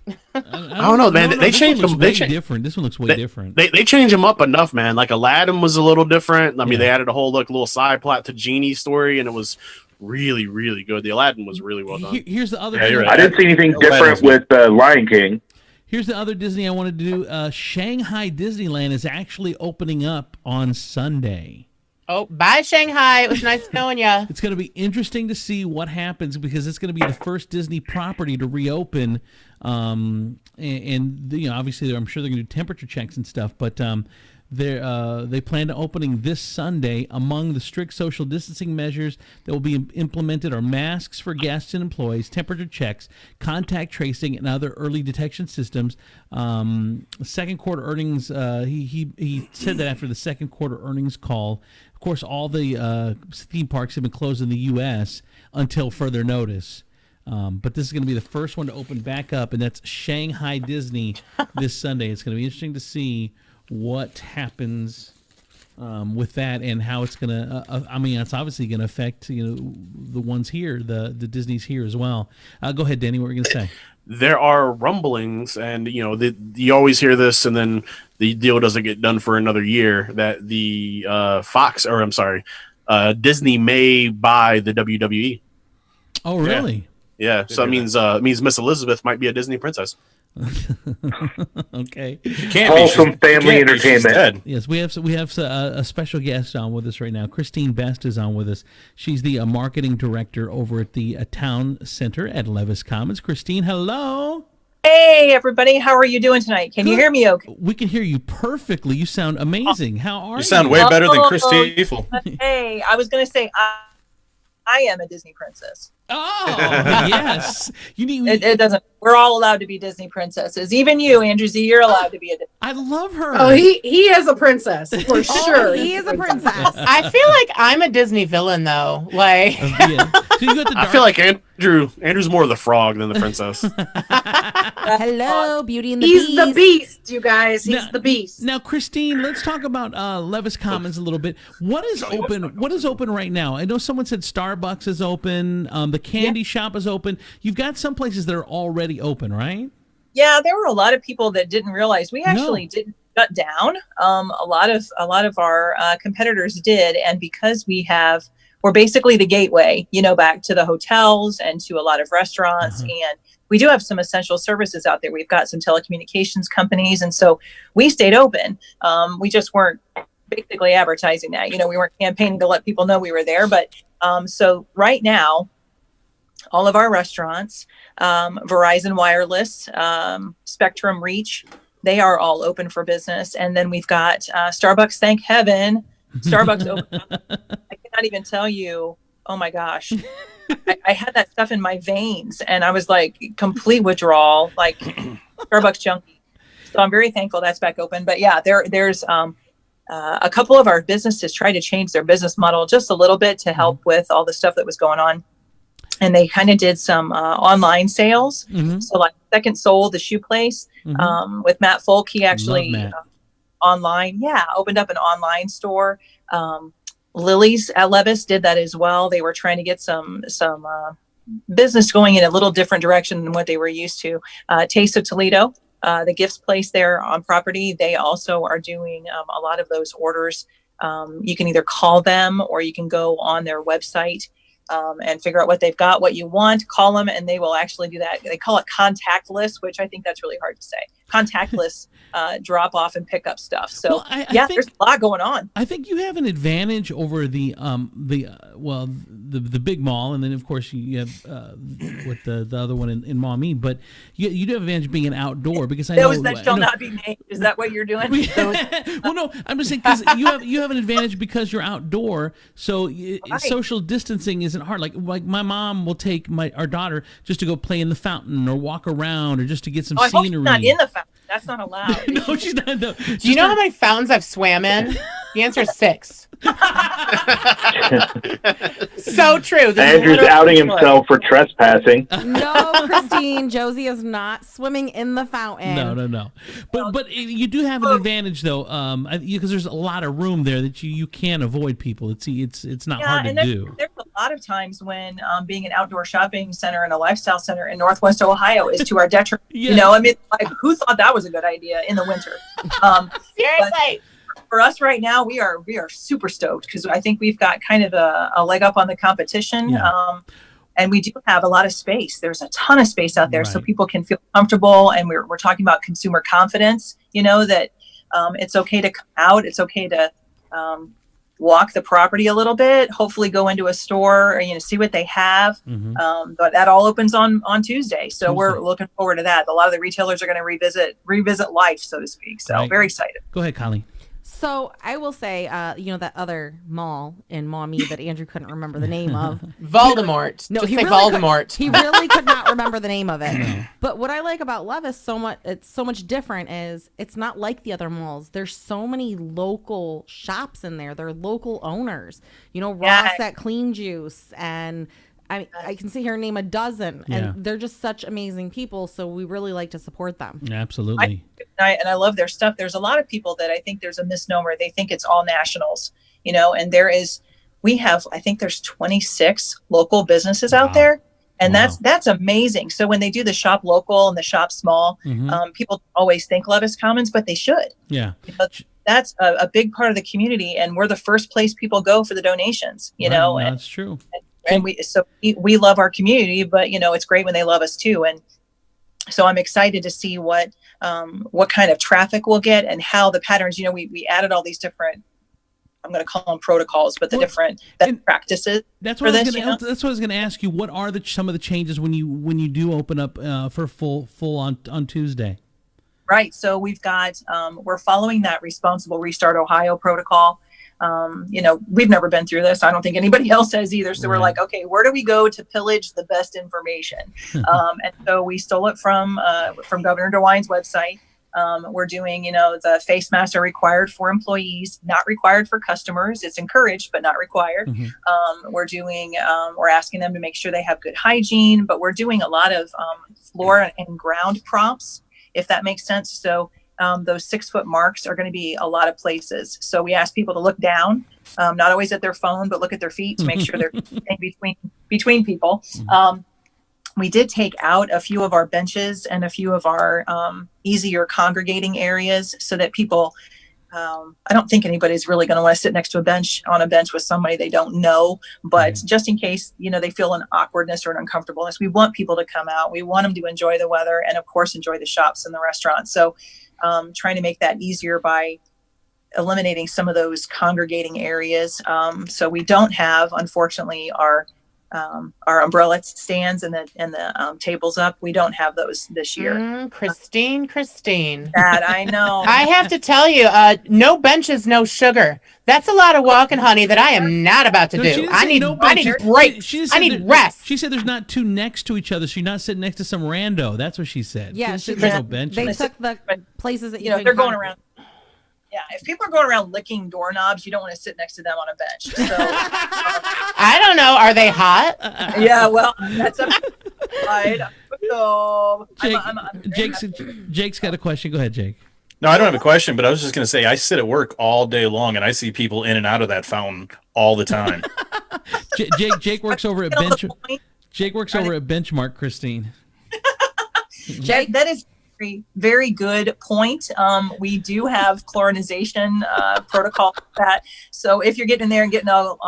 I don't know, man. They this changed one looks them. way different. This one looks way different. They changed them up enough, man. Like Aladdin was a little different. I mean, they added a whole little side plot to Genie's story, and it was really, really good. The Aladdin was really well done. Here's the other. Yeah, you're thing. right. I didn't see anything different with Lion King. Here's the other Disney I wanted to do. Shanghai Disneyland is actually opening up on Sunday. Oh, bye, Shanghai. It was nice knowing you. It's going to be interesting to see what happens because it's going to be the first Disney property to reopen. And obviously, I'm sure they're going to do temperature checks and stuff. But they plan to opening this Sunday. Among the strict social distancing measures that will be implemented are masks for guests and employees, temperature checks, contact tracing, and other early detection systems. Second quarter earnings. He said that after the second quarter earnings call. Of course, all the theme parks have been closed in the U.S. until further notice. But this is going to be the first one to open back up, and that's Shanghai Disney this Sunday. It's going to be interesting to see what happens with that and how it's going to. It's obviously going to affect the ones here, the Disney's here as well. Go ahead, Danny. What were you going to say? There are rumblings, and you always hear this, and then the deal doesn't get done for another year. That the Disney may buy the WWE. Oh, really? Yeah. So it means Miss Elizabeth might be a Disney princess. Okay. Wholesome family entertainment. Yes, we have a special guest on with us right now. Christine Best is on with us. She's the marketing director over at the Town Center at Levis Commons. Christine, hello. Hey, everybody. How are you doing tonight? Can you hear me okay? We can hear you perfectly. You sound amazing. How are you? You sound way better than Christy Eiffel. Hey, I was going to say I am a Disney princess. Oh, yes. You need. It doesn't. We're all allowed to be Disney princesses. Even you, Andrew Z, you're allowed to be a Disney. I love her. Oh, he is a princess for sure. He is a princess. I feel like I'm a Disney villain though. Like, Yeah. So you got the I feel like Andrew's more of the frog than the princess. Hello, Beauty and the He's Beast. the beast, you guys. He's the beast. Now, Christine, let's talk about Levis Commons a little bit. What is open? What is open right now? I know someone said Starbucks is open. The candy shop is open. You've got some places that are already open, right? Yeah, there were a lot of people that didn't realize we actually didn't shut down. A lot of our competitors did, and because we're basically the gateway, back to the hotels and to a lot of restaurants, and we do have some essential services out there. We've got some telecommunications companies, and so we stayed open. We just weren't basically advertising that. We weren't campaigning to let people know we were there, but so right now, all of our restaurants, Verizon Wireless, Spectrum Reach, they are all open for business. And then we've got Starbucks, thank heaven. Starbucks open. I cannot even tell you, oh my gosh. I had that stuff in my veins and I was like complete withdrawal, like Starbucks junkie. So I'm very thankful that's back open. But yeah, there's a couple of our businesses tried to change their business model just a little bit to help with all the stuff that was going on. And they kind of did some online sales. So like Second Soul, the shoe place, with Matt Folk, he actually online, opened up an online store. Lily's at Levis did that as well. They were trying to get some business going in a little different direction than what they were used to. Taste of Toledo, the gifts place there on property, they also are doing a lot of those orders. You can either call them or you can go on their website and figure out what they've got, what you want, call them, and they will actually do that. They call it contactless, which I think that's really hard to say. Contactless drop off and pick up stuff. So I think, there's a lot going on. I think you have an advantage over the big mall, and then of course you have with the other one in Maumee. But you do have an advantage being an outdoor because I Those know that shall not be named. Is that what you're doing? Well, no, I'm just saying because you have an advantage because you're outdoor, so social distancing isn't hard. Like my mom will take our daughter just to go play in the fountain or walk around or just to get some scenery. Hope she's not in the fountain. That's not allowed. No, she's not. No. Do you know how many fountains I've swam in? The answer is 6. So true. Andrew's outing himself for trespassing. No, Christine, Josie is not swimming in the fountain. No. But you do have an advantage though, because there's a lot of room there that you can avoid people. It's not hard to do. There's a lot of times when being an outdoor shopping center and a lifestyle center in Northwest Ohio is to our detriment. I mean, like who thought that was a good idea in the winter? Seriously. For us right now, we are super stoked because I think we've got kind of a leg up on the competition. Yeah. And we do have a lot of space. There's a ton of space out there so people can feel comfortable. And we're talking about consumer confidence, that it's okay to come out. It's okay to walk the property a little bit, hopefully go into a store or, see what they have. But that all opens on Tuesday. So we're looking forward to that. A lot of the retailers are going to revisit life, so to speak. So very excited. Go ahead, Colleen. So I will say, that other mall in Maumee that Andrew couldn't remember the name of. Voldemort. No, Just he say really Voldemort. He really could not remember the name of it. But what I like about Levis it's so much different is it's not like the other malls. There's so many local shops in there. They're local owners. Ross at Clean Juice, and I can sit here and name a dozen, and they're just such amazing people. So we really like to support them. Absolutely. I love their stuff. There's a lot of people that I think there's a misnomer. They think it's all nationals, and I think there's 26 local businesses out there. And that's amazing. So when they do the shop local and the shop small, people always think Levis Commons, but they should. Yeah. That's a big part of the community. And we're the first place people go for the donations, and that's true. And we love our community, but it's great when they love us too. And so I'm excited to see what kind of traffic we'll get and how the patterns. We added all these different, I'm going to call them protocols, but the different practices. That's what I was going to ask you. What are some of the changes when you do open up for full on Tuesday? Right. So we've got we're following that Responsible Restart Ohio protocol. we've never been through this. I don't think anybody else has either. So we're like, okay, where do we go to pillage the best information? And so we stole it from Governor DeWine's website. We're doing, the face masks are required for employees, not required for customers. It's encouraged, but not required. We're asking them to make sure they have good hygiene, but we're doing a lot of floor and ground prompts, if that makes sense. So those 6-foot marks are going to be a lot of places. So we ask people to look down, not always at their phone, but look at their feet to make sure they're between people. We did take out a few of our benches and a few of our easier congregating areas so that people, I don't think anybody's really going to want to sit next to on a bench with somebody they don't know, but just in case, they feel an awkwardness or an uncomfortableness, we want people to come out. We want them to enjoy the weather and of course, enjoy the shops and the restaurants. So trying to make that easier by eliminating some of those congregating areas. So we don't have, unfortunately, our umbrella stands and the tables up. We don't have those this year. Christine. That I know. I have to tell you, no benches, no sugar. That's a lot of walking, honey, that I am not about to do. I need breaks. I need rest. She said there's not two next to each other, so you're not sitting next to some rando. That's what she said. Yeah, she said no benches. They took the places that they're going around. Yeah, if people are going around licking doorknobs, you don't want to sit next to them on a bench. So, I don't know. Are they hot? Yeah, well, that's up. So, Jake's got a question. Go ahead, Jake. No, I don't have a question, but I was just going to say I sit at work all day long, and I see people in and out of that fountain all the time. Jake works over at Benchmark, Christine. Jake, that is very good point. We do have chlorinization protocol for that. So if you're getting in there and getting all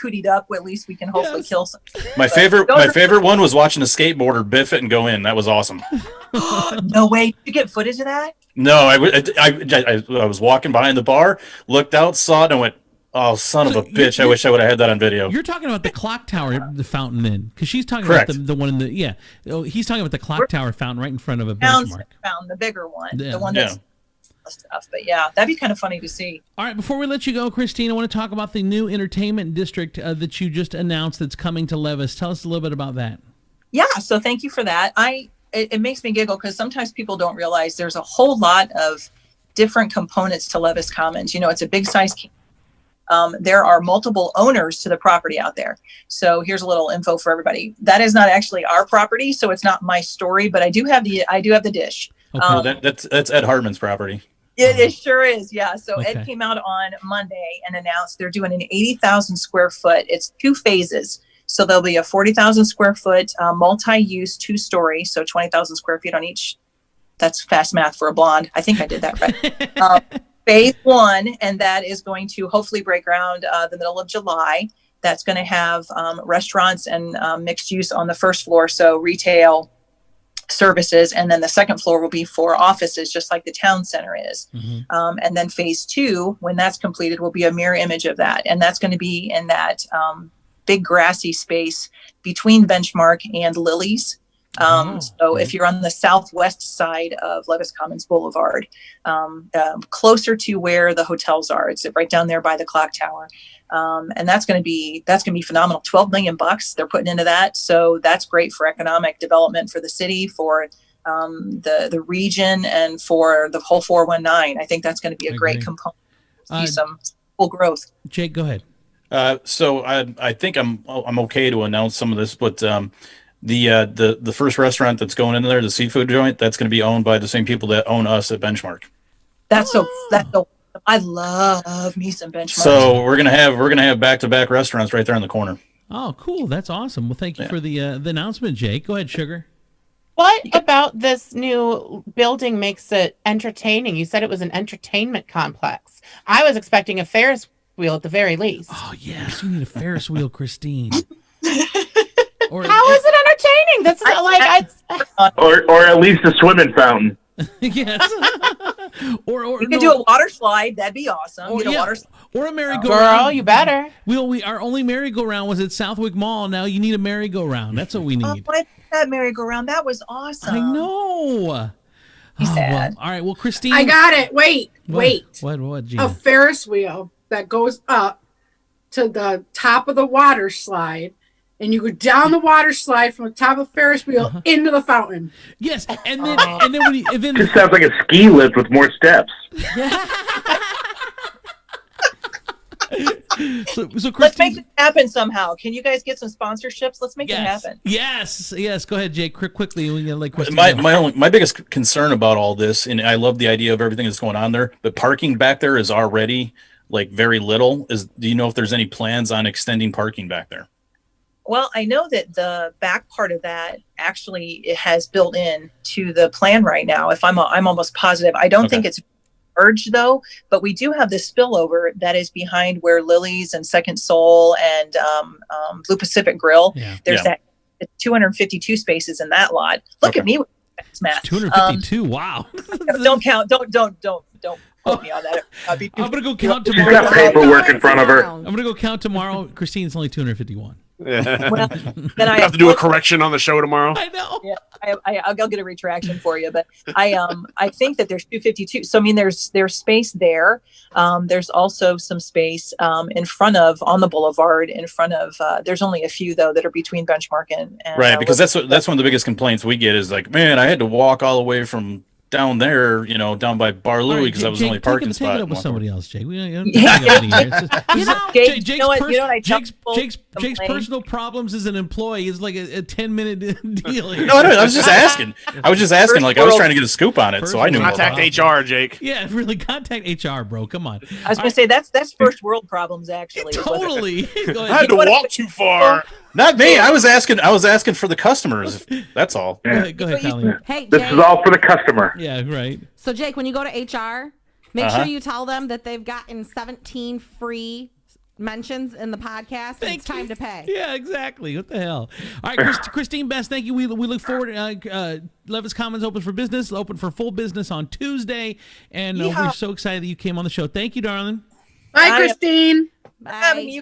cootied up, well, at least we can hopefully kill some. My favorite one was watching a skateboarder biff it and go in. That was awesome. No way. Did you get footage of that? No, I was walking behind the bar, looked out, saw it, and went, oh, son of a bitch. I wish I would have had that on video. You're talking about the clock tower, the fountain then, because she's talking Correct. about the one in the, he's talking about the clock tower fountain right in front of a Benchmark. Fountain, the bigger one, the one that's stuff. But yeah, that'd be kind of funny to see. All right, before we let you go, Christine, I want to talk about the new entertainment district that you just announced that's coming to Levis. Tell us a little bit about that. Yeah, so thank you for that. It makes me giggle because sometimes people don't realize there's a whole lot of different components to Levis Commons. It's a big size campus. There are multiple owners to the property out there. So here's a little info for everybody. That is not actually our property, so it's not my story, but I do have the dish. Okay. That's Ed Hartman's property. It sure is, yeah. So Ed came out on Monday and announced they're doing an 80,000 square foot. It's 2 phases. So there'll be a 40,000 square foot multi-use 2-story, so 20,000 square feet on each. That's fast math for a blonde. I think I did that right. Phase 1, and that is going to hopefully break ground the middle of July. That's going to have restaurants and mixed use on the first floor, so retail, services, and then the second floor will be for offices, just like the town center is. And then phase 2, when that's completed, will be a mirror image of that, and that's going to be in that big grassy space between Benchmark and Lily's. So if you're on the southwest side of Levis Commons Boulevard, closer to where the hotels are, it's right down there by the clock tower. And that's going to be phenomenal. $12 million they're putting into that. So that's great for economic development for the city, for the region, and for the whole 419. I think that's going to be a great component. See some full growth. Jake, go ahead. So I think I'm okay to announce some of this, but the first restaurant that's going in there, the seafood joint, that's going to be owned by the same people that own us at Benchmark. That's so I love me some Benchmark. So we're gonna have back-to-back restaurants right there in the corner. Oh, cool! That's awesome. Well, thank you for the announcement, Jake. Go ahead, Sugar. What about this new building makes it entertaining? You said it was an entertainment complex. I was expecting a Ferris wheel at the very least. Oh yes, you need a Ferris wheel, Christine. How is it entertaining? That's or at least a swimming fountain. Yes. or you could do a water slide. That'd be awesome. Or a merry-go-round. Girl, you better. Our only merry-go-round was at Southwick Mall. Now you need a merry-go-round. That's what we need. Oh, that merry-go-round. That was awesome. I know. He's sad. Well, all right. Well, Christine. I got it. Wait. What, Gina? A Ferris wheel that goes up to the top of the water slide, and you go down the water slide from the top of the Ferris wheel into the fountain. Yes, and then when you, and then Just sounds like a ski lift with more steps. so Let's make Christine, it happen somehow. Can you guys get some sponsorships? Let's make it happen. Yes. Go ahead, Jake. Quickly, we can like Christine. My biggest concern about all this, and I love the idea of everything that's going on there, but parking back there is already like very little. Do you know if there's any plans on extending parking back there? Well, I know that the back part of that actually it has built in to the plan right now. If I'm almost positive. I don't think it's merged though, but we do have this spillover that is behind where Lily's and Second Soul and Blue Pacific Grill. Yeah. There's that 252 spaces in that lot. Look at me with math. 252. Wow. Don't count. Don't quote me on that. I'm gonna go count She's tomorrow. got paperwork in front of her. I'm gonna go count tomorrow. Christine's only 251. Well, then I have to do a correction on the show tomorrow. I know. Yeah, I'll get a retraction for you, but I think that there's 252. So I mean, there's space there. There's also some space in front of on the boulevard in front of. There's only a few though that are between Benchmark and Right, because that's one of the biggest complaints we get is like, man, I had to walk all the way from down there, down by Bar Louie because I was the only parking spot. Take it up with somebody else, Jake. Jake's personal problems as an employee is like a 10-minute deal here. No, I was just asking. I was like, I was trying to get a scoop on it, so I knew. Contact HR, Jake. Yeah, really, contact HR, bro. Come on. I was going to say that's first world problems actually. Totally. I had to walk too far. Not me. I was asking for the customers. That's all. Go ahead, Colleen. Hey, This Jake. is all for the customer. Yeah, right. So, Jake, when you go to HR, make sure you tell them that they've gotten 17 free mentions in the podcast, and it's time to pay. Yeah, exactly. What the hell? All right, Christine Best, thank you. We look forward. Levis Commons open for business, open for full business on Tuesday, and we're so excited that you came on the show. Thank you, darling. Bye, Christine. Bye.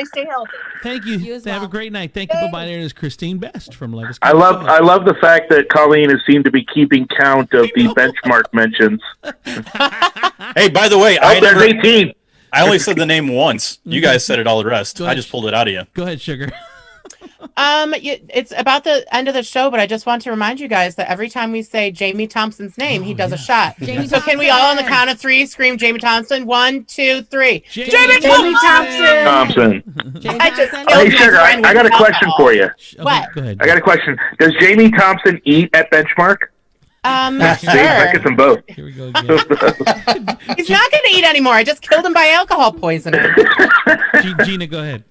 Stay healthy. Thank you. Have a great night. Thank you. Bye-bye. There is Christine Best from Levis. I love the fact that Colleen has seemed to be keeping count of the Benchmark mentions. Hey, by the way, there's 18. I only said the name once. You guys said it all the rest. I just pulled it out of you. Go ahead, Sugar. It's about the end of the show, but I just want to remind you guys that every time we say Jamie Thompson's name, he does a shot. So can we all on the count of three scream Jamie Thompson? 1, 2, 3. Jamie Thompson. Hey, Sugar, I got a question for you. What? Go ahead. I got a question. Does Jamie Thompson eat at Benchmark? See, I get them both. Here we go again. He's not going to eat anymore. I just killed him by alcohol poisoning. Gina, go ahead.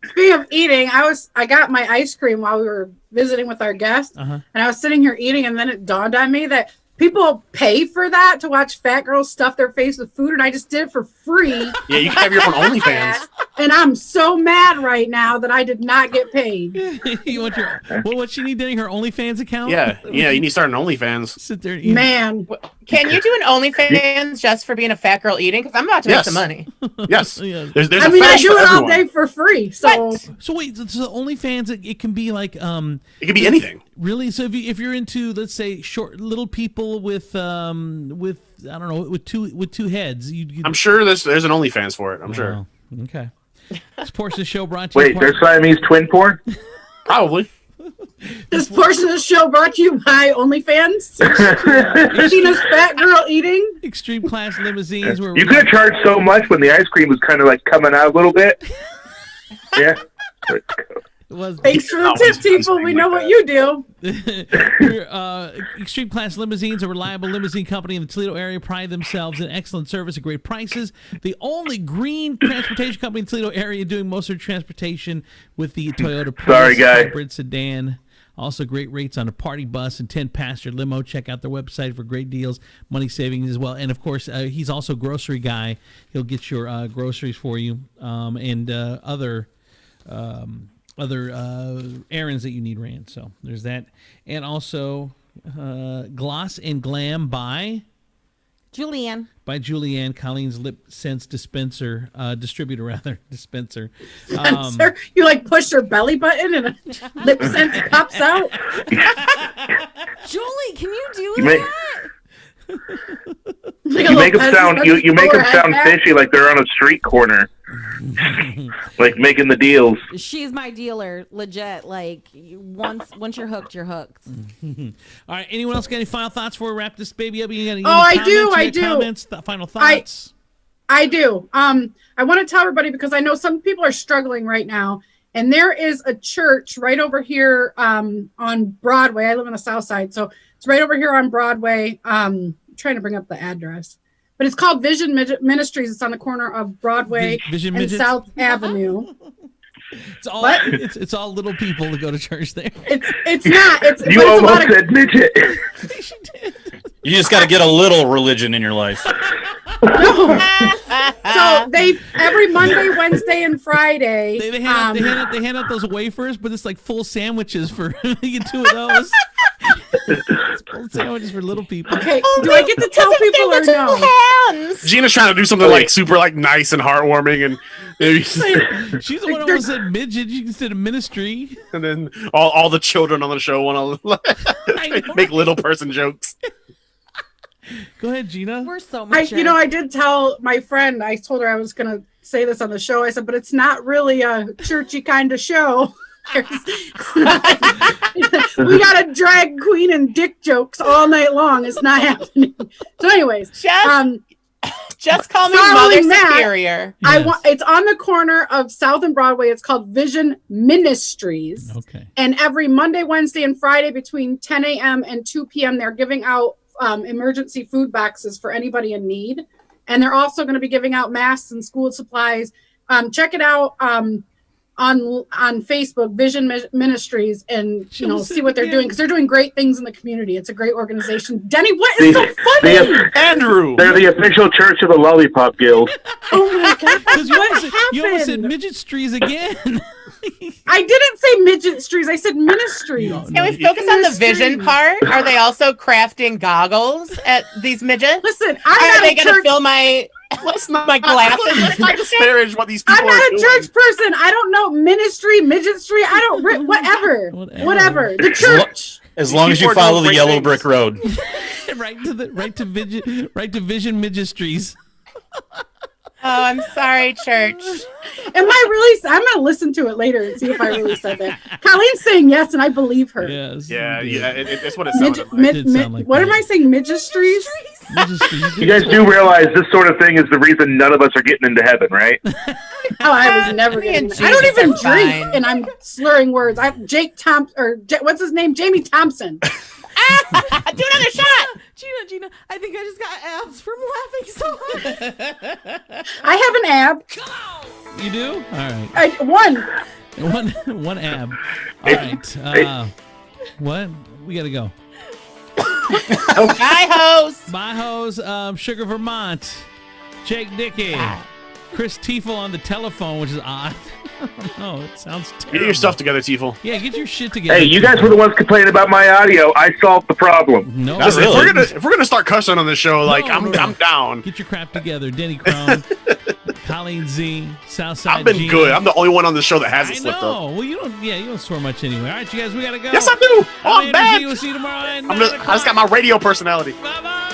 Speaking of eating, I got my ice cream while we were visiting with our guests, and I was sitting here eating, and then it dawned on me that people pay for that to watch fat girls stuff their face with food, and I just did it for free. Yeah, you can have your own OnlyFans. And I'm so mad right now that I did not get paid. You want what's she need doing her OnlyFans account? Yeah, you need to start an OnlyFans. Sit there and eat. Man. Can you do an OnlyFans just for being a fat girl eating? Because I'm about to make some money. Yes. There's I a mean, I fast do for it all everyone. day for free. So wait, so OnlyFans it can be like it could be anything. Really? So if you're into, let's say, short little people with I don't know, with two heads, I'm sure there's an OnlyFans for it. I'm sure. Okay. This portion of the show brought to you. Wait, there's Siamese twin porn? Probably. this portion of the show brought to you by OnlyFans. Tina's fat girl eating. Extreme Class Limousines. Where You could have charged so much when the ice cream was kind of like coming out a little bit. Yeah. Thanks for the tip, people. We know what you do. Extreme Class Limousines, a reliable limousine company in the Toledo area, pride themselves in excellent service at great prices. The only green transportation company in the Toledo area doing most of their transportation with the Toyota Prius hybrid sedan. Also great rates on a party bus and 10-passenger limo. Check out their website for great deals, money savings as well. And, of course, he's also a grocery guy. He'll get your groceries for you and other errands that you need ran. So there's that. And also Gloss and Glam by Julianne. By Julianne, Colleen's Lip Sense distributor. You like push her belly button and a lip sense pops out. Julie, can you do You may- that? You make them sound you make them sound fishy, like they're on a street corner, like making the deals. She's my dealer, legit. Like once you're hooked, you're hooked. All right. Anyone else got any final thoughts before we wrap this baby up? You got any I comments? do. Comments, final thoughts. I do. I want to tell everybody because I know some people are struggling right now. And there is a church right over here on Broadway. I live on the south side, so it's right over here on Broadway. I'm trying to bring up the address, but it's called Vision Ministries. It's on the corner of Broadway and South Avenue. It's all little people that go to church there. It's not. You almost said midget. She did. You just got to get a little religion in your life. No. So they every Monday, Wednesday, and Friday. They hand out those wafers, but it's like full sandwiches for you get 2 of those. Full sandwiches for little people. Okay, do I get to tell people or no? Gina's trying to do something like super like nice and heartwarming, and maybe she's the one who said midget. You said a ministry, and then all the children on the show want to make little person jokes. Go ahead, Gina. We're so much. I did tell my friend. I told her I was gonna say this on the show. I said, but it's not really a churchy kind of show. We got a drag queen and dick jokes all night long. It's not happening. So, anyways, just call me Mother Superior. It's on the corner of South and Broadway. It's called Vision Ministries. Okay. And every Monday, Wednesday, and Friday between 10 a.m. and 2 p.m. they're giving out emergency food boxes for anybody in need. And they're also going to be giving out masks and school supplies. Check it out on Facebook, Vision Ministries, and see what they're doing, because they're doing great things in the community. It's a great organization. Denny, what is so funny? Andrew, they're the official church of the Lollipop Guild. Oh my God! You almost said midget streets again. I didn't say midget streets. I said ministries. Can we focus on the vision part? Are they also crafting goggles at these midgets? Listen, are they going to fill my glasses? Let's not disparage what these people I'm not a church person. I don't know ministry, midgetry. I don't whatever. The church. As long as you follow the yellow brick road. right to Vision Midgetries. Oh, I'm sorry, church. Am I really? I'm going to listen to it later and see if I really said that. Colleen's saying yes, and I believe her. Yes. Yeah. It's what it sounded like. What am I saying? Midgetries? You guys do realize this sort of thing is the reason none of us are getting into heaven, right? I was never getting. I don't even drink, and I'm slurring words. Jake Thompson, or what's his name? Jamie Thompson. Do another shot. Gina, I think I just got abs from laughing so much. I have an ab. You do? All right. One ab. All right. What? We gotta go. Bye, host. Bye, host. Sugar Vermont. Jake Dickey. Chris Tiefel on the telephone, which is odd. Oh, it sounds terrible. Get your stuff together, Tiefel. Yeah, get your shit together. Hey, you guys were the ones complaining about my audio. I solved the problem. No, listen, if we're gonna start cussing on this show, I'm down. Get your crap together, Denny Crone, Colleen Z, Southside. I've been G. good. I'm the only one on the show that hasn't slipped up. Well, you don't swear much anyway. All right, you guys, we gotta go. Yes, I do. I'm bad. We'll see you tomorrow. I just got my radio personality. Bye bye.